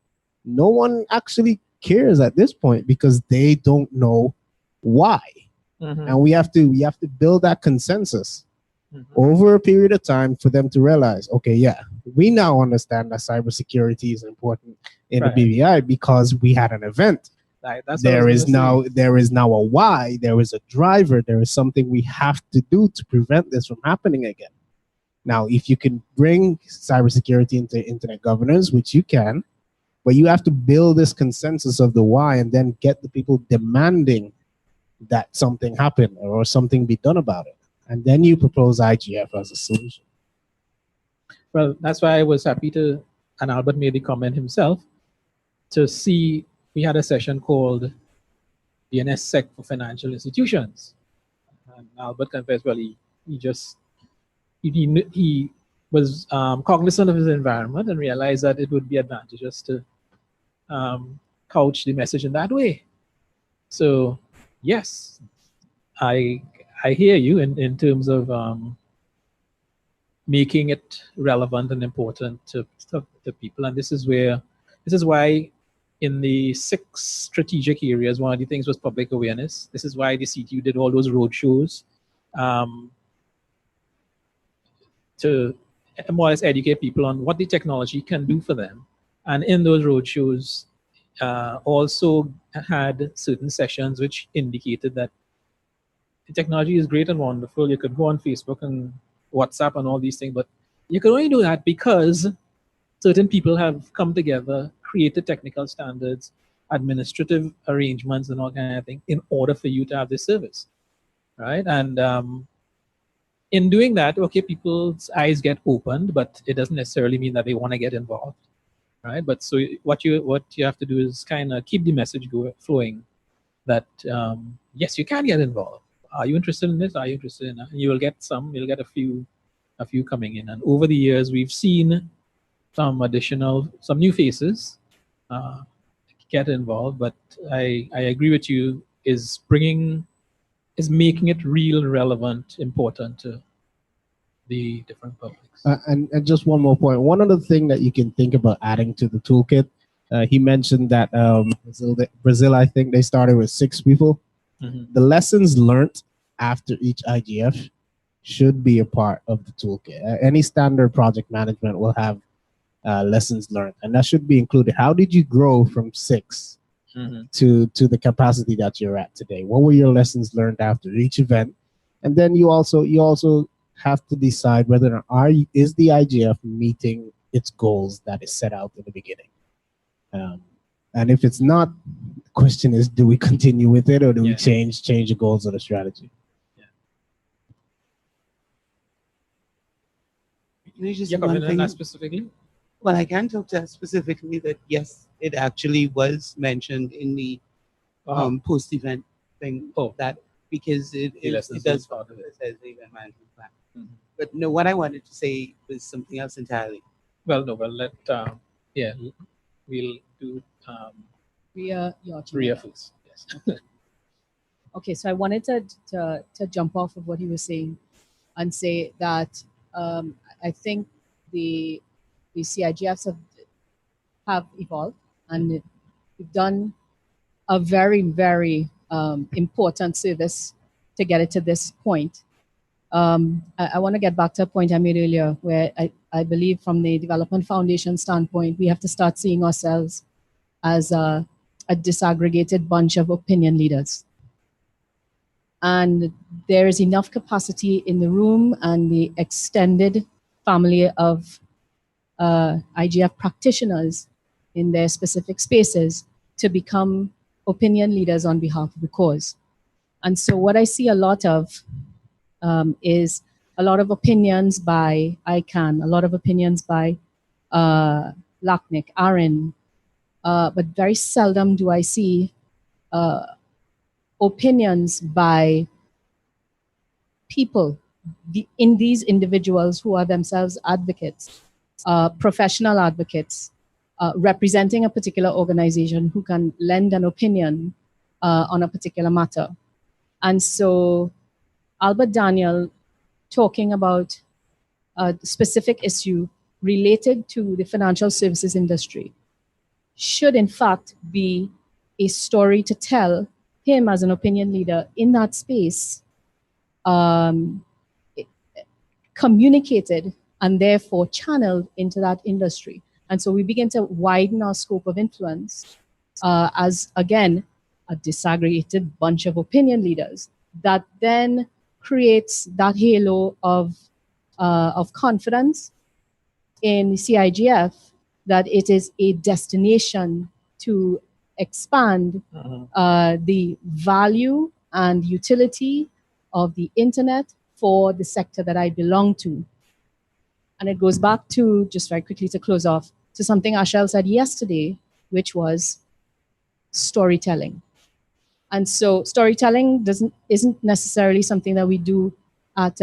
no one actually cares at this point, because they don't know why. And we have to build that consensus over a period of time for them to realize, okay, yeah, we now understand that cybersecurity is important in the BVI because we had an event. There is now a why, there is a driver, there is something we have to do to prevent this from happening again. Now, if you can bring cybersecurity into internet governance, which you can, but you have to build this consensus of the why and then get the people demanding that something happen or something be done about it. And then you propose IGF as a solution. Well, that's why I was happy to, and Albert made the comment himself, to see we had a session called DNSSEC for financial institutions. And Albert confessed, well, he was cognizant of his environment and realized that it would be advantageous to couch the message in that way. So, yes, I hear you in terms of making it relevant and important to people. And this is why in the 6 strategic areas, one of the things was public awareness. This is why the CTU did all those road shows to more or less educate people on what the technology can do for them. And in those road shows, also had certain sessions which indicated that the technology is great and wonderful. You could go on Facebook and WhatsApp and all these things, but you can only do that because certain people have come together, created technical standards, administrative arrangements, and all kind of thing in order for you to have this service, right? And in doing that, okay, people's eyes get opened, but it doesn't necessarily mean that they want to get involved, right? But so what you have to do is kind of keep the message flowing that yes, you can get involved. Are you interested in this? Are you interested in that? And you will get some. You'll get a few coming in. And over the years, we've seen some new faces get involved. But I agree with you. Is making it real, relevant, important to the different publics. And just one more point. One other thing that you can think about adding to the toolkit, he mentioned that Brazil, I think they started with 6 people. Mhm. The lessons learned after each IGF should be a part of the toolkit. Any standard project management will have lessons learned, and that should be included. How did you grow from 6 Mhm. to the capacity that you're at today? What were your lessons learned after each event? And then you also have to decide whether or not is the IGF meeting its goals that is set out in the beginning. And if it's not, the question is, do we continue with it, or do we change the goals of the strategy? Just Yeah, one comment on thing. that specifically. Well, I can talk to that specifically that yes, it actually was mentioned in the post-event thing. Oh. That because it lessons does learned part of it says the event management plan. Mhm. But no, what I wanted to say was something else entirely. Well, no, well, we'll do Ria, your turn. Ria first. Yes. Okay, so I wanted to jump off of what he was saying and say that I think the CIGFs have evolved, and we've done a very, very important service to get it to this point. I want to get back to a point I made earlier, where I believe from the Development Foundation standpoint, we have to start seeing ourselves as a disaggregated bunch of opinion leaders. And there is enough capacity in the room and the extended family of IGF practitioners in their specific spaces to become opinion leaders on behalf of the cause. And so what I see a lot of is a lot of opinions by ICANN, a lot of opinions by LACNIC, ARIN, but very seldom do I see opinions by people, in these individuals who are themselves advocates, professional advocates, representing a particular organization who can lend an opinion on a particular matter. And so Albert Daniel talking about a specific issue related to the financial services industry should in fact be a story to tell him as an opinion leader in that space, communicated and therefore channeled into that industry. And so we begin to widen our scope of influence as, again, a disaggregated bunch of opinion leaders that then creates that halo of confidence in CIGF that it is a destination to expand the value and utility of the internet for the sector that I belong to. And it goes back to, just very quickly to close off, to something Ashel said yesterday, which was storytelling. And so storytelling isn't necessarily something that we do at,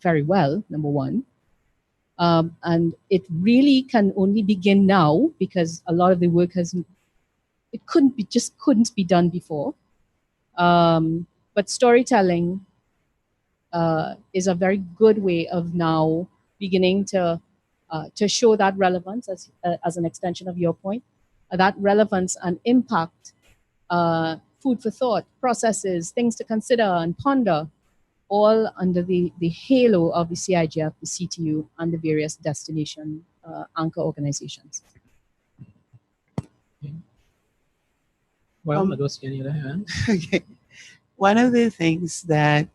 very well, number one. And it really can only begin now because a lot of the work couldn't be done before. But storytelling is a very good way of now beginning to show that relevance as an extension of your point, that relevance and impact, food for thought, processes, things to consider and ponder, all under the halo of the CIGF, the CTU, and the various destination anchor organizations. Well, I don't see any other hands. Okay. One of the things that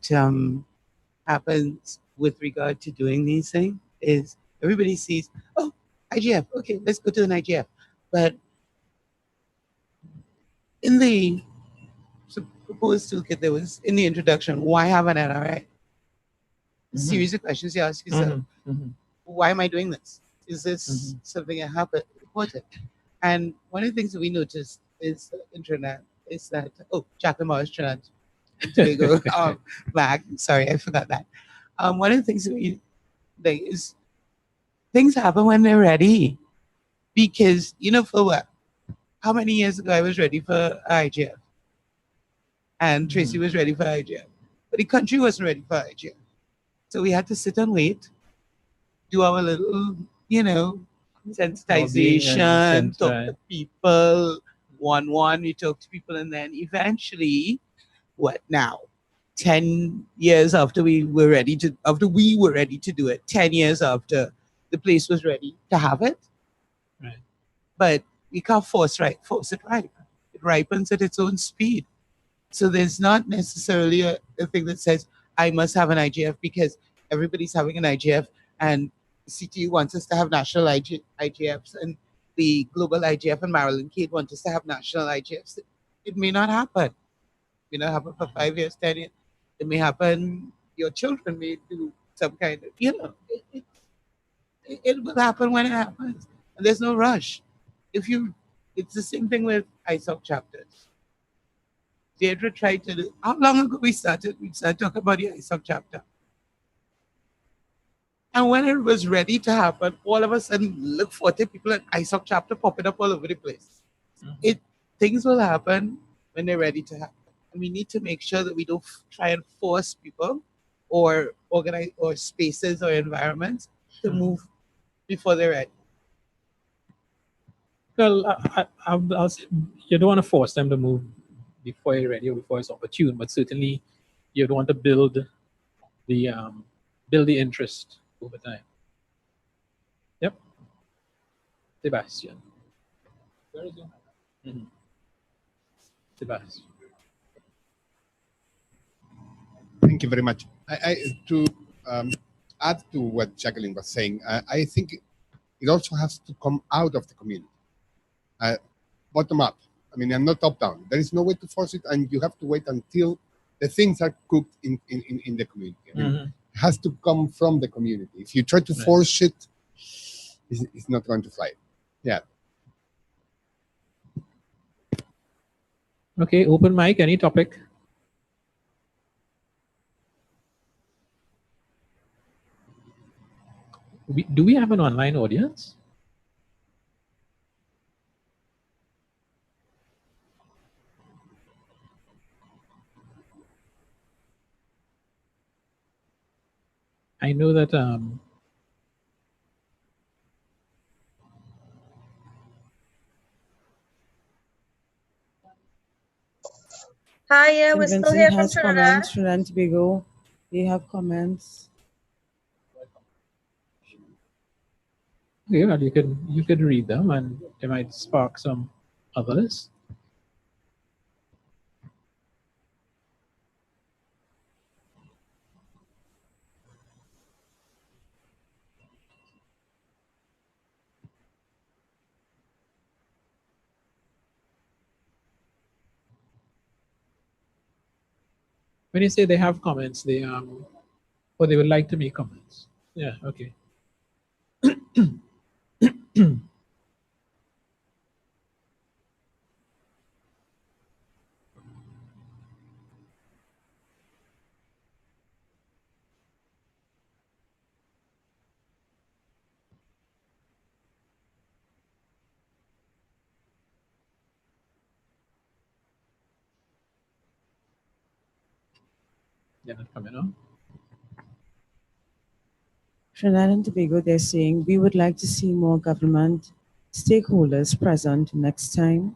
happens with regard to doing these things is everybody sees, oh, IGF, okay, let's go to an IGF. But in the proposed toolkit, there was in the introduction, why have an NRA? A series of questions you ask yourself. Why am I doing this? Is this something I have important? And one of the things that we noticed is intranet is that, oh, Jacqueline Morris, Trinidad and Tobago flag. Sorry, I forgot that. One of the things that we think is things happen when they're ready. Because, for what? How many years ago I was ready for IGF? And Tracy was ready for IGF. But the country wasn't ready for IGF. So we had to sit and wait do our little, you know, Lobbying, sensitization, talk right. to people, we talk to people, and then eventually, what now? 10 years after we were ready to do it, 10 years after the place was ready to have it. Right. But we can't force it ripe. It ripens at its own speed. So there's not necessarily a thing that says, I must have an IGF because everybody's having an IGF and CTU wants us to have national IGFs and the global IGF and Marilyn Cade want us to have national IGFs. It may not happen. It may not happen for 5 years, 10 years. It may happen, your children may do some kind of, it will happen when it happens. And there's no rush. It's the same thing with ISOC chapters. Deirdre tried to do, how long ago we started talking about the ISOC chapter. And when it was ready to happen, all of a sudden, look, 40 people at ISOC chapter popping up all over the place. Things will happen when they're ready to happen. And we need to make sure that we don't try and force people or organize or spaces or environments to move before they're ready. Well, I'll say you don't want to force them to move before you're ready or before it's opportune, but certainly you'd want to build the interest over time. Yep. Sebastian. Where is he? Sebastian. Thank you very much. To add to what Jacqueline was saying, I think it also has to come out of the community, bottom up. I mean, and not top down. There is no way to force it, and you have to wait until the things are cooked in the community. I mean, it has to come from the community. If you try to force it, it's not going to fly. Yeah. Okay, open mic, any topic? Do we have an online audience? I know that Hi, yeah, we're St. still Vincent here from has Trinidad. comments. Trinidad and Tobago, they have comments. okay, well, you could read them and they might spark some others. When you say they have comments, they or they would like to make comments. Yeah, okay. They're not coming on. Trinidad and Tobago, they're saying we would like to see more government stakeholders present next time.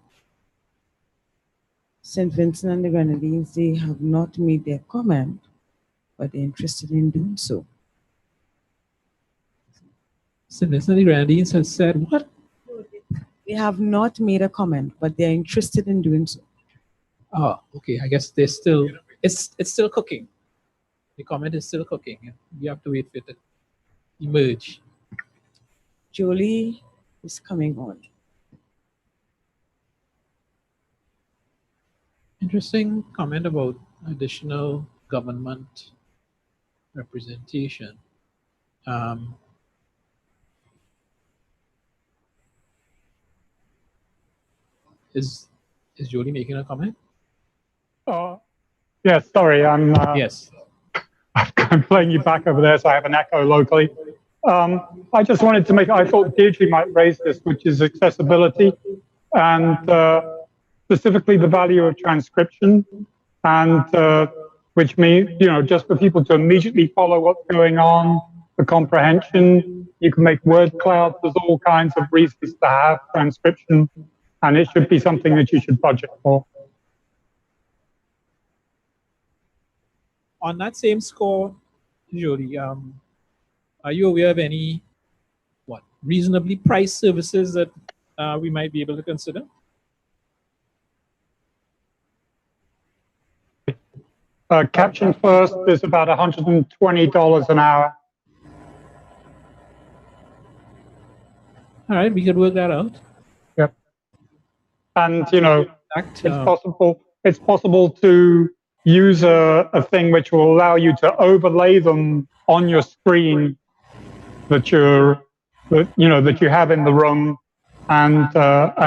St. Vincent and the Grenadines, they have not made their comment, but they're interested in doing so. St. Vincent and the Grenadines has said what? They have not made a comment, but they're interested in doing so. Oh, okay. I guess they're still it's still cooking. The comment is still cooking. You have to wait for it to emerge. Jolie is coming on. Interesting comment about additional government representation. Is Jolie making a comment? Yes, sorry, I'm yes. I'm playing you back over there, so I have an echo locally. I just wanted to I thought Deirdre might raise this, which is accessibility and specifically the value of transcription, and which means, just for people to immediately follow what's going on, the comprehension, You can make word clouds. There's all kinds of reasons to have transcription, and it should be something that you should budget for. On that same score, Jody, are you aware of any reasonably priced services that we might be able to consider? Caption First is about $120 an hour. All right, we could work that out. Yep. And it's possible to use a thing which will allow you to overlay them on your screen that you have in the room, and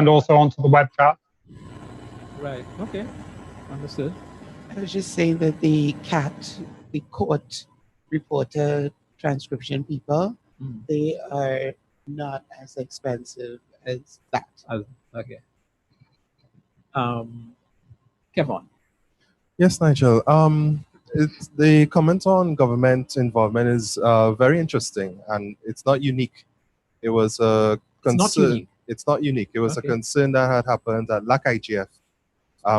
also onto the web chat. Right. Okay. Understood. I was just saying that the court reporter transcription people, they are not as expensive as that. Okay. Kevin. Yes, Nigel. The comment on government involvement is very interesting, and it's not unique. It was a concern. It's not unique. It was a concern that had happened at LAC IGF,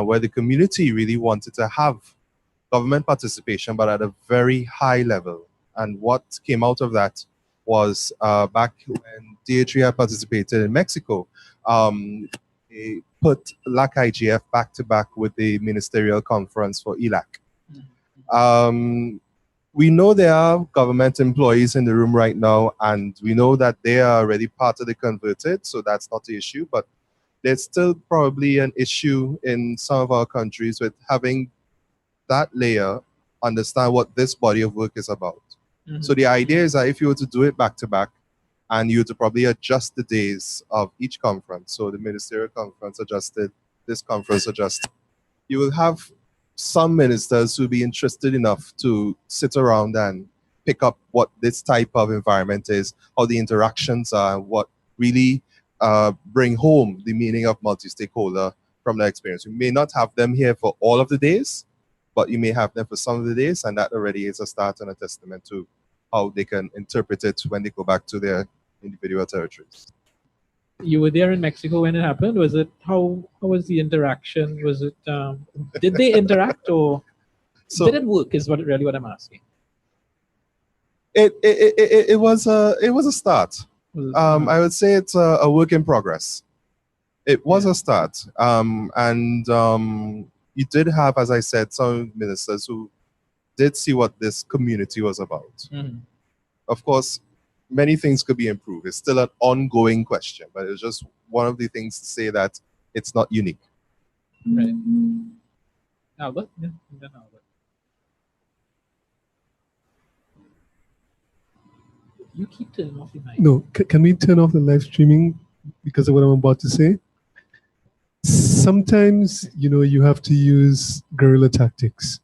where the community really wanted to have government participation, but at a very high level. And what came out of that was back when DH3 had participated in Mexico, they put LAC IGF back to back with the ministerial conference for ELAC. We know there are government employees in the room right now, and we know that they are already part of the converted, so that's not the issue, but there's still probably an issue in some of our countries with having that layer understand what this body of work is about. So the idea is that if you were to do it back to back, and you were to probably adjust the days of each conference, so the ministerial conference adjusted, this conference adjusted, you will have some ministers who will be interested enough to sit around and pick up what this type of environment is, how the interactions are, what really bring home the meaning of multi-stakeholder from the experience. You may not have them here for all of the days, but you may have them for some of the days, and that already is a start and a testament to how they can interpret it when they go back to their individual territories. You were there in Mexico when it happened. Was it how was the interaction? Was it did they interact, or did it work? Is what I'm asking. It was a start. I would say it's a work in progress. It was a start, and you did have, as I said, some ministers who did see what this community was about. Of course, many things could be improved. It's still an ongoing question, but it's just one of the things to say that it's not unique. Right. Albert? Yeah, then Albert. You keep turning off your mic. No, can we turn off the live streaming because of what I'm about to say? Sometimes, you have to use guerrilla tactics.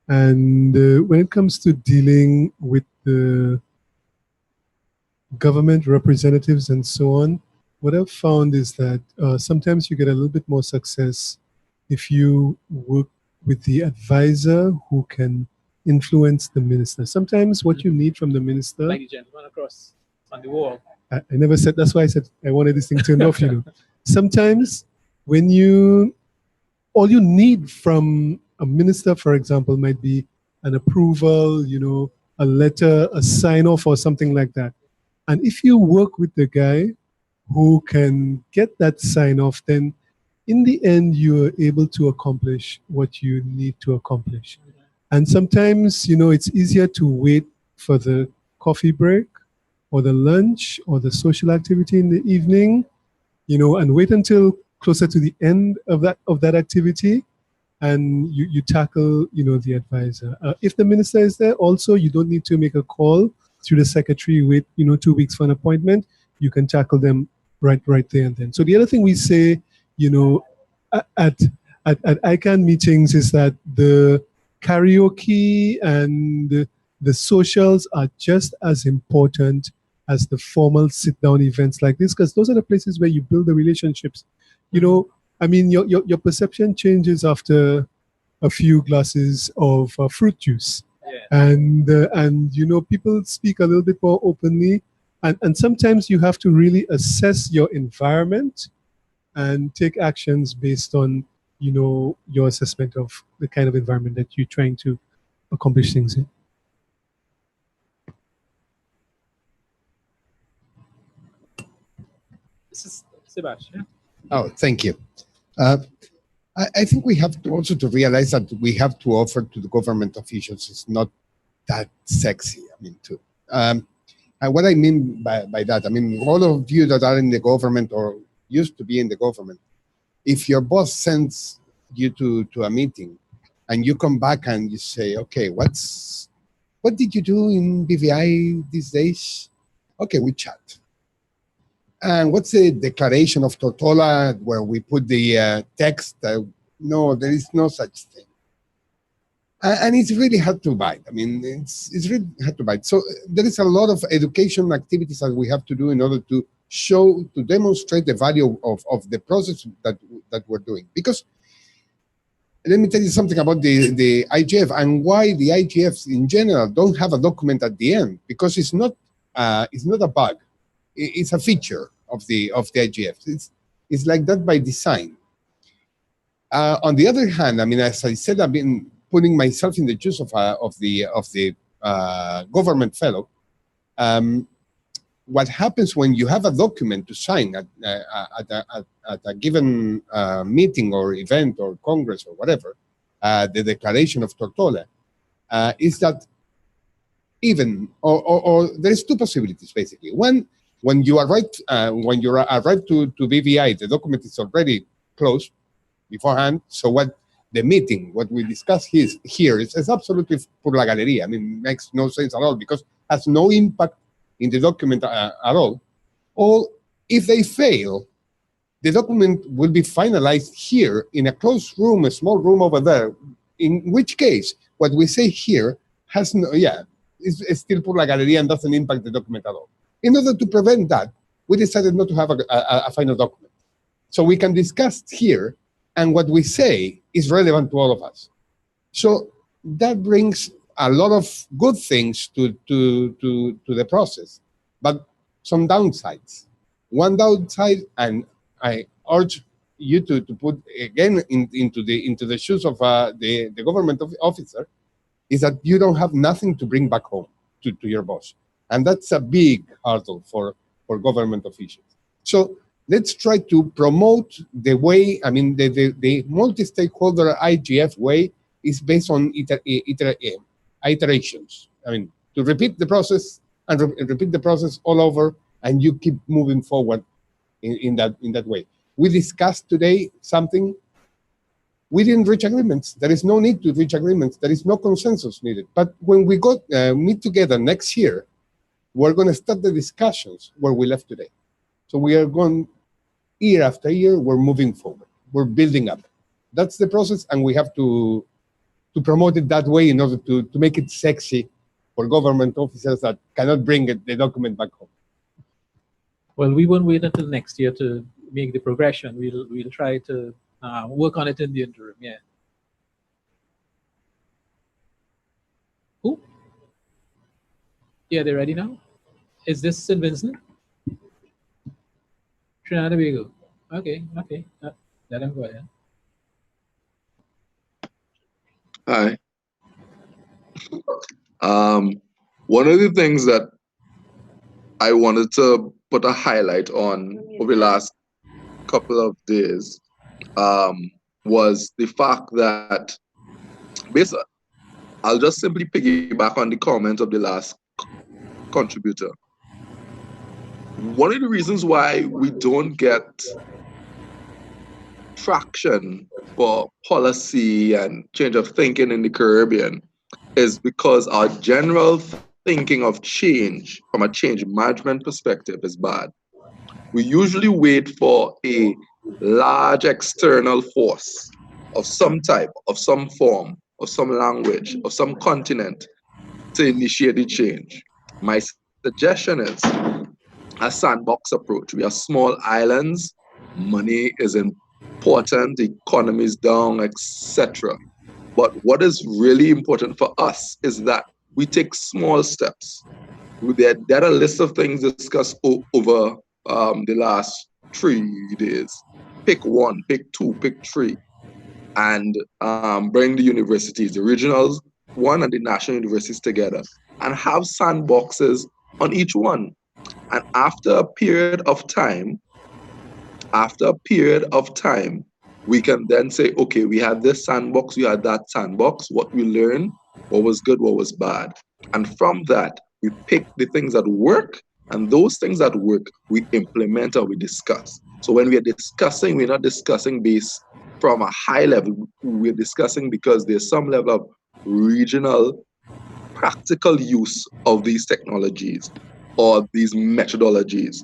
And when it comes to dealing with the government representatives and so on, what I've found is that sometimes you get a little bit more success if you work with the advisor who can influence the minister. Sometimes what you need from the minister... Like the gentleman across on the wall. I never said, that's why I said I wanted this thing turned off, Sometimes when all you need from a minister, for example, might be an approval, a letter, a sign-off or something like that. And if you work with the guy who can get that sign-off, then in the end, you're able to accomplish what you need to accomplish. And sometimes, it's easier to wait for the coffee break or the lunch or the social activity in the evening, and wait until closer to the end of that activity, and you tackle, the advisor. If the minister is there, also, you don't need to make a call through the secretary, wait, 2 weeks for an appointment. You can tackle them right there and then. So the other thing we say, at ICANN meetings is that the karaoke and the socials are just as important as the formal sit-down events like this, because those are the places where you build the relationships. Your perception changes after a few glasses of fruit juice. And people speak a little bit more openly, And sometimes you have to really assess your environment and take actions based on, your assessment of the kind of environment that you're trying to accomplish things in. This is Sebastian. Oh, thank you. I think we have to also to realize that we have to offer to the government officials is not that sexy. I mean, and what I mean by that, I mean, all of you that are in the government or used to be in the government, if your boss sends you to a meeting and you come back and you say, okay, what did you do in BVI these days? Okay, we chat. And what's the declaration of Tortola where we put the text? No, there is no such thing. And it's really hard to bite. I mean, it's really hard to bite. So there is a lot of education activities that we have to do in order to demonstrate the value of the process that we're doing. Because let me tell you something about the IGF and why the IGFs in general don't have a document at the end, because it's not a bug. It's a feature of the IGF. It's like that by design. On the other hand, I mean, as I said, I've been putting myself in the shoes of the government fellow. What happens when you have a document to sign at a given meeting or event or congress or whatever, the declaration of Tortola, is that or there's two possibilities basically. One, when you arrive to BVI, the document is already closed beforehand. So what we discuss here is absolutely por la galería. I mean, makes no sense at all because it has no impact in the document at all. Or if they fail, the document will be finalized here in a closed room, a small room over there, in which case what we say here has no, it's still por la galería and doesn't impact the document at all. In order to prevent that, we decided not to have a final document. So we can discuss here, and what we say is relevant to all of us. So that brings a lot of good things to the process, but some downsides. One downside, and I urge you to put again into the shoes of the government officer, is that you don't have nothing to bring back home to your boss. And that's a big hurdle for government officials. So let's try to promote the way, I mean, the multi-stakeholder IGF way is based on iterations. I mean, to repeat the process and repeat the process all over, and you keep moving forward in that way. We discussed today something. We didn't reach agreements. There is no need to reach agreements. There is no consensus needed. But when we meet together next year, we're going to start the discussions where we left today. So we are going, year after year, we're moving forward. We're building up. That's the process, and we have to promote it that way in order to make it sexy for government officers that cannot bring the document back home. Well, we won't wait until next year to make the progression. We'll try to work on it in the interim. Yeah. Who? Yeah, they're ready now. Is this St. Vincent? Trinidad and Tobago. Okay. Let him go ahead. Hi. One of the things that I wanted to put a highlight on over the last couple of days was the fact that basically, I'll just simply piggyback on the comment of the last contributor. One of the reasons why we don't get traction for policy and change of thinking in the Caribbean is because our general thinking of change from a change management perspective is bad. We usually wait for a large external force of some type, of some form, of some language, of some continent to initiate the change. My suggestion is a sandbox approach. We are small islands, money is important, the economy is down, etc. But what is really important for us is that we take small steps. There are a list of things discussed over the last 3 days. Pick one, pick two, pick three, and bring the universities, the regionals one and the national universities together, and have sandboxes on each one. And after a period of time, we can then say, okay, we had this sandbox, we had that sandbox, what we learned, what was good, what was bad. And from that, we pick the things that work, and those things that work, we implement or we discuss. So when we are discussing, we're not discussing based from a high level, we're discussing because there's some level of regional practical use of these technologies or these methodologies.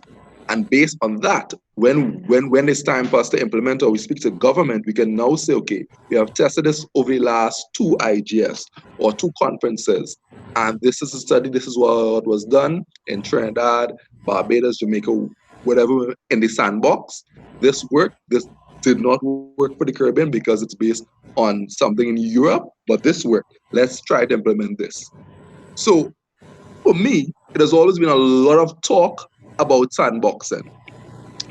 And based on that, when it's time for us to implement or we speak to government, we can now say, okay, we have tested this over the last 2 IGFs or 2 conferences. And this is a study, this is what was done in Trinidad, Barbados, Jamaica, whatever, in the sandbox. This worked, this did not work for the Caribbean because it's based on something in Europe, but this worked. Let's try to implement this. So for me, it has always been a lot of talk about sandboxing,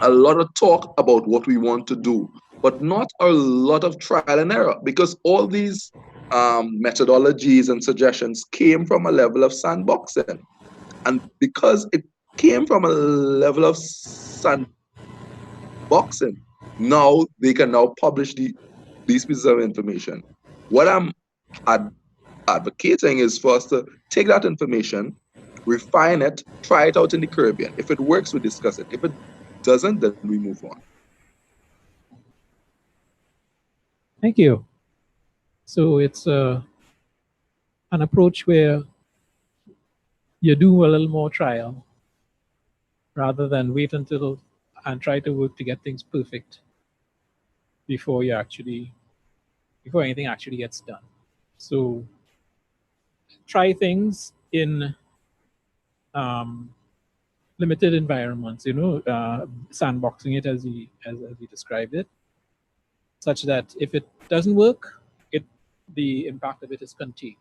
a lot of talk about what we want to do, but not a lot of trial and error, because all these methodologies and suggestions came from a level of sandboxing. And because it came from a level of sandboxing, now they can now publish these pieces of information. What I'm advocating is for us to take that information, refine it, try it out in the Caribbean. If it works, we discuss it. If it doesn't, then we move on. Thank you. So it's an approach where you do a little more trial rather than wait until and try to work to get things perfect before anything actually gets done. So try things in limited environments, sandboxing it as he described it, such that if it doesn't work, the impact of it is contained.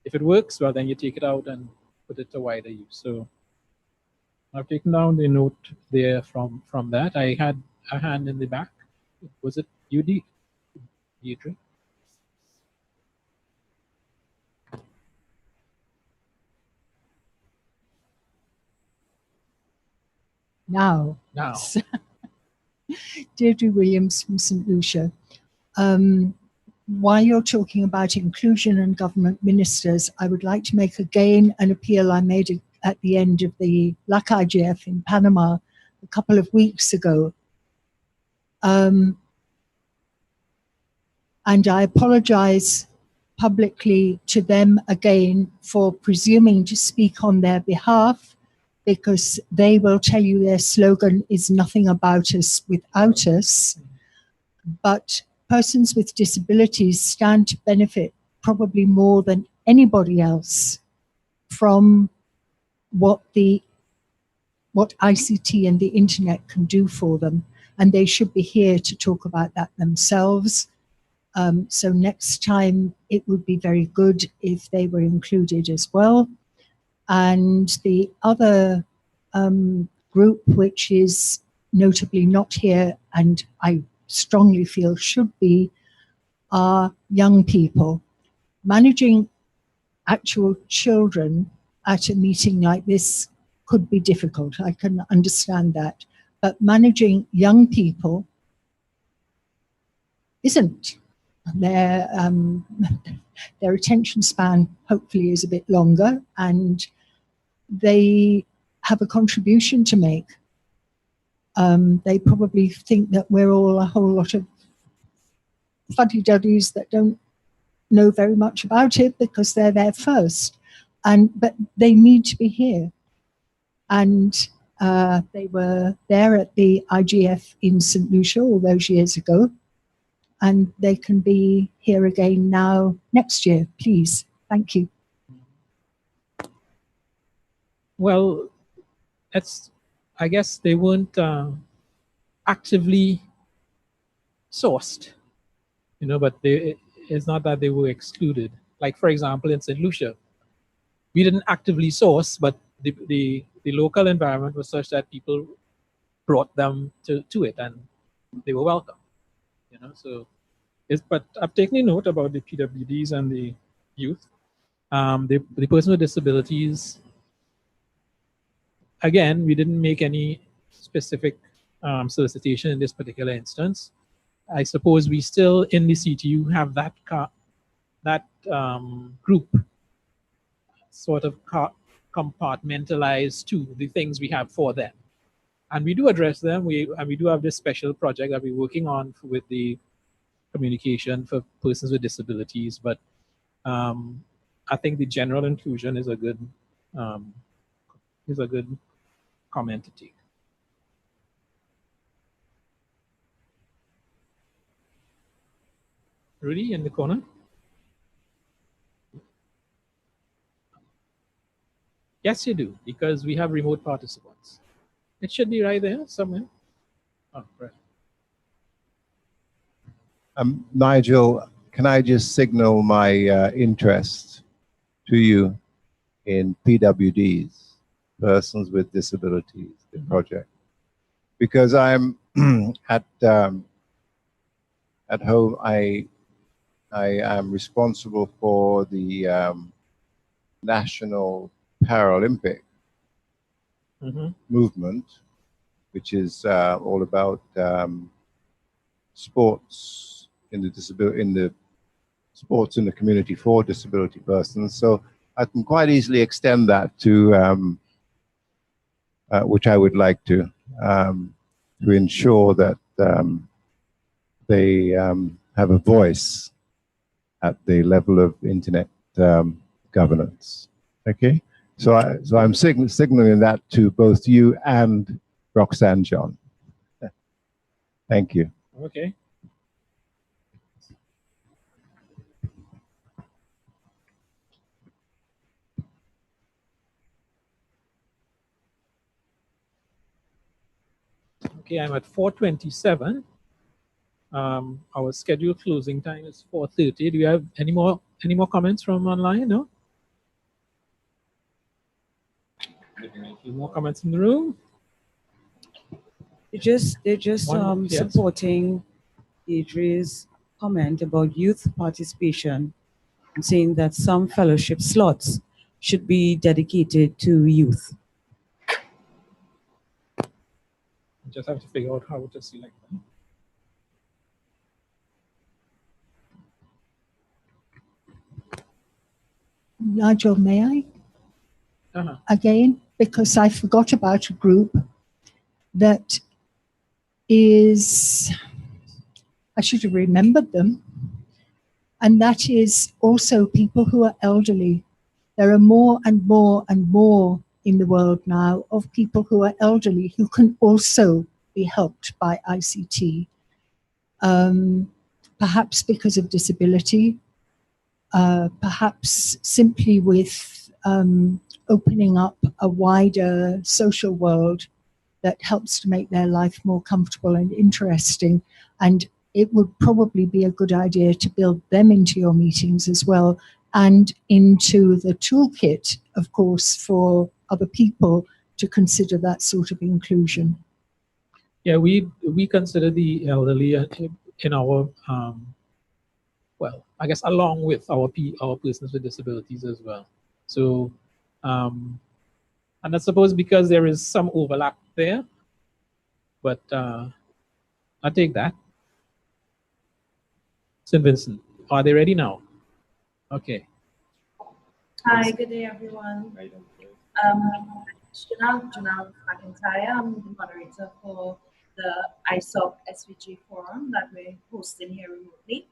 If it works, well, then you take it out and put it to wider use. So I've taken down the note there from that. I had a hand in the back. Was it you, Deidre? Now. Deirdre Williams from St. Lucia. While you're talking about inclusion and government ministers, I would like to make again an appeal I made at the end of the LAC IGF in Panama a couple of weeks ago. And I apologize publicly to them again for presuming to speak on their behalf, because they will tell you their slogan is nothing about us without us. But persons with disabilities stand to benefit probably more than anybody else from what ICT and the internet can do for them. And they should be here to talk about that themselves. So next time it would be very good if they were included as well. And the other group, which is notably not here, and I strongly feel should be, are young people. Managing actual children at a meeting like this could be difficult. I can understand that. But managing young people isn't. Their attention span hopefully is a bit longer, and they have a contribution to make. They probably think that we're all a whole lot of fuddy-duddies that don't know very much about it because they're there first. But they need to be here. And they were there at the IGF in St. Lucia all those years ago. And they can be here again now next year, please. Thank you. Well, I guess they weren't actively sourced, but it's not that they were excluded. Like, for example, in St. Lucia, we didn't actively source, but the local environment was such that people brought them to it, and they were welcome. You know, so but I've taken a note about the PWDs and the youth. The person with disabilities, again, we didn't make any specific solicitation in this particular instance. I suppose we still in the CTU have that group sort of compartmentalized to the things we have for them, and we do address them. We do have this special project that we're working on with the communication for persons with disabilities, but I think the general inclusion is a good comment to take. Rudy in the corner. Yes, you do, because we have remote participants. It should be right there somewhere. Oh, right. Nigel, can I just signal my interest to you in PWDs, persons with disabilities, the project, because I'm at home. I am responsible for the National Paralympic movement, which is all about sports in the sports in the community for disability persons. So I can quite easily extend that to which I would like to ensure that they have a voice at the level of internet governance. Okay, so I'm signaling that to both you and Roxanne John. Thank you. Okay. Okay, I'm at 4:27. Our scheduled closing time is 4:30. Do you have any more comments from online? No? Any more comments in the room? They're just Yes. supporting Adri's comment about youth participation and saying that some fellowship slots should be dedicated to youth. Just have to figure out how to select them. Nigel, may I? Again, because I forgot about a group that is, I should have remembered them, and that is also people who are elderly. There are more and more and more in the world now of people who are elderly who can also be helped by ICT, perhaps because of disability, perhaps simply with opening up a wider social world that helps to make their life more comfortable and interesting. And it would probably be a good idea to build them into your meetings as well, and into the toolkit, of course, for other people to consider that sort of inclusion. Yeah, we consider the elderly in our well, I guess along with our persons with disabilities as well. So, and I suppose because there is some overlap there, but I take that. St. Vincent, are they ready now? Okay. Hi, good day, everyone. Janelle McIntyre, I'm the moderator for the ISOC SVG forum that we're hosting here remotely.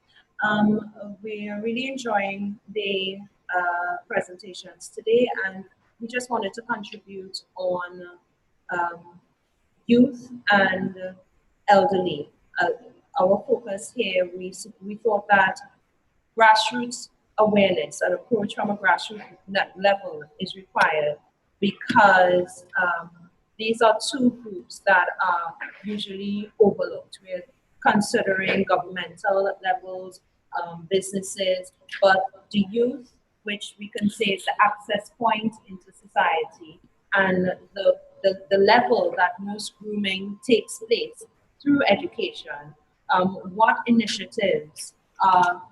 We're really enjoying the presentations today, and we just wanted to contribute on youth and elderly. Our focus here, we thought that grassroots awareness, an approach from a grassroots level is required, because these are two groups that are usually overlooked. We're considering governmental levels, businesses, but the youth which we can say is the access point into society, and the level that most grooming takes place through education, what initiatives are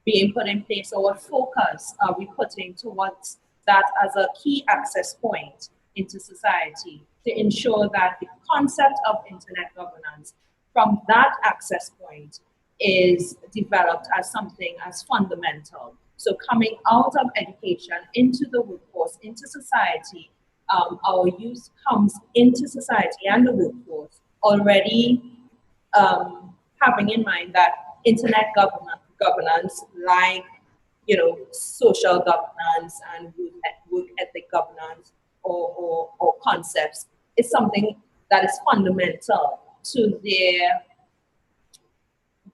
being put in place, or what focus are we putting towards that as a key access point into society to ensure that the concept of internet governance from that access point is developed as something as fundamental. So coming out of education into the workforce, into society, our youth comes into society and the workforce already having in mind that internet governance, like social governance and work ethic governance or concepts, is something that is fundamental to their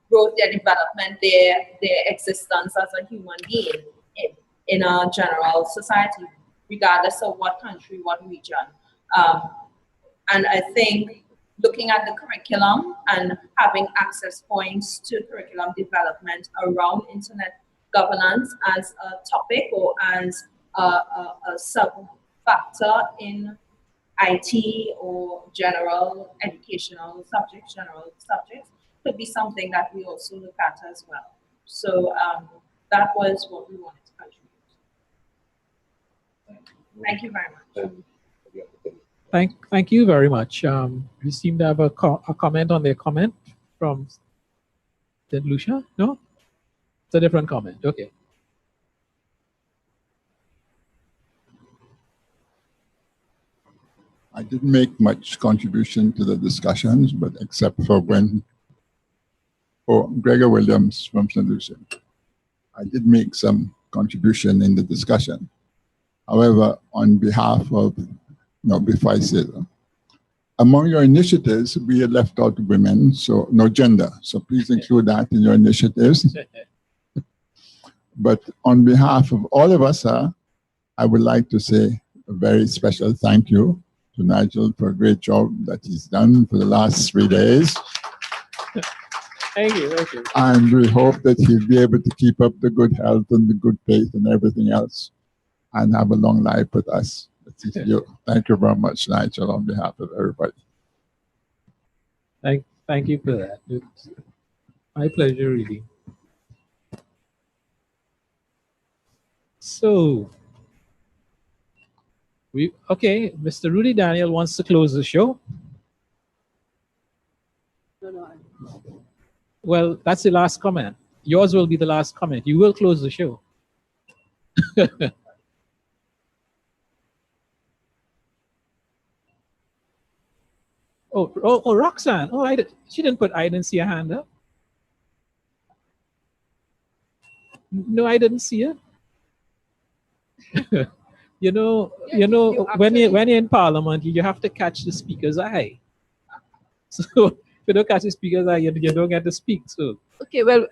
growth, their development, their existence as a human being in a general society, regardless of what country, what region. And I think looking at the curriculum and having access points to curriculum development around internet governance as a topic or as a sub-factor in IT or general educational subjects, could be something that we also look at as well. So that was what we wanted to contribute. Thank you very much. Thank you very much. We seem to have a comment on their comment from, did Lucia? No? It's a different comment. Okay. I didn't make much contribution to the discussions, but except for when, Gregor Williams from St. Lucia. I did make some contribution in the discussion. However, on behalf of, before I say that, among your initiatives, we had left out women, so no gender. So please include that in your initiatives. But on behalf of all of us, I would like to say a very special thank you to Nigel for a great job that he's done for the last 3 days. Thank you, thank you. And we hope that he'll be able to keep up the good health and the good faith and everything else and have a long life with us. Thank you very much, Nigel, on behalf of everybody. Thank you for that. It's my pleasure, really. So, okay, Mr. Rudy Daniel wants to close the show. Well, that's the last comment. Yours will be the last comment. You will close the show. Oh, Roxanne. Oh, she didn't put, I didn't see a hand up. No, I didn't see it. When you're in Parliament, you have to catch the speaker's eye. So if you don't catch the speaker's eye, you don't get to speak. So okay, well,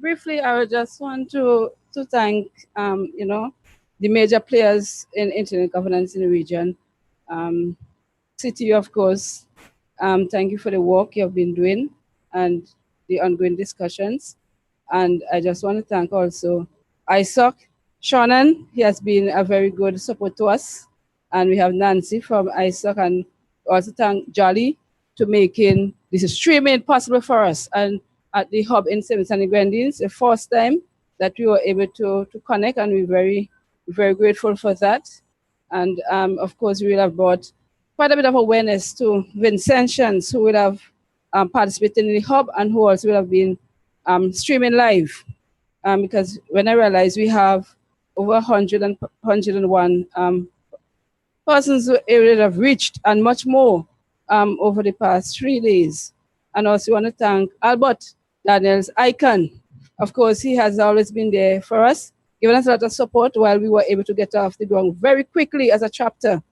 briefly, I would just want to thank the major players in internet governance in the region. City, of course. Thank you for the work you have been doing and the ongoing discussions. And I just want to thank also ISOC. Shannon, he has been a very good support to us. And we have Nancy from ISOC, and also thank Jolly to making this streaming possible for us. And at the hub in St. Vincent and Grenadines, the first time that we were able to connect, and we're very, very grateful for that. And of course, we will have brought quite a bit of awareness to Vincentians who will have participated in the hub and who also will have been streaming live. Because when I realized we have over 101 persons who area have reached and much more over the past 3 days. And also want to thank Albert Daniels Icon. Of course, he has always been there for us, giving us a lot of support while we were able to get off the ground very quickly as a chapter.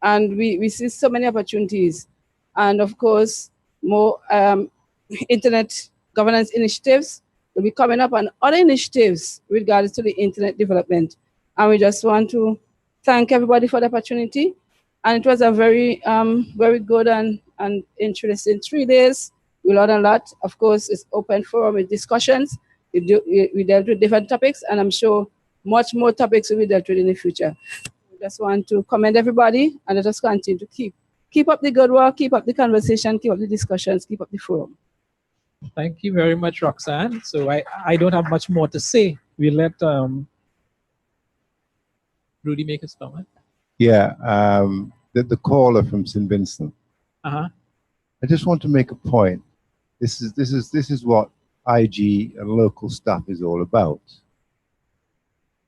And we see so many opportunities. And of course, more internet governance initiatives will be coming up, and other initiatives regards to the internet development. And we just want to thank everybody for the opportunity. And it was a very, very good and interesting 3 days. We learned a lot. Of course, it's open forum with discussions. We dealt with different topics, and I'm sure much more topics will be dealt with in the future. Just want to commend everybody, and let us continue to keep up the good work, keep up the conversation, keep up the discussions, keep up the forum. Thank you very much, Roxanne. So I don't have much more to say. We'll let Rudy make his comment. Yeah, the caller from St. Vincent. Uh-huh. I just want to make a point. This is what IG and local stuff is all about.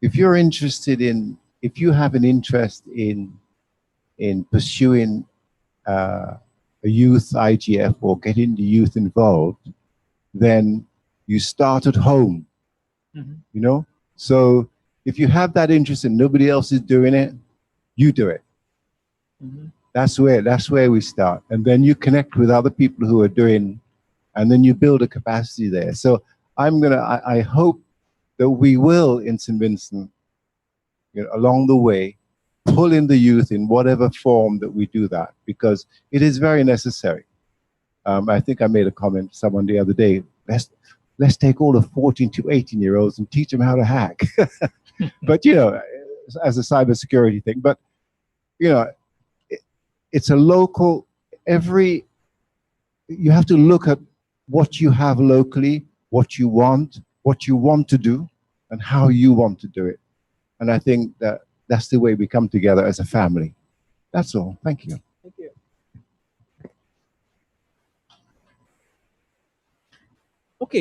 If you're interested in, if you have an interest in pursuing a youth IGF or getting the youth involved, then you start at home. Mm-hmm. You know. So if you have that interest and nobody else is doing it, you do it. Mm-hmm. That's where we start, and then you connect with other people who are doing, and then you build a capacity there. So I hope that we will in St. Vincent, along the way, pull in the youth in whatever form that we do that, because it is very necessary. I think I made a comment to someone the other day. Let's take all the 14 to 18-year-olds and teach them how to hack. But as a cybersecurity thing, but it's a local. You have to look at what you have locally, what you want to do, and how you want to do it. And I think that's the way we come together as a family. That's all. Thank you.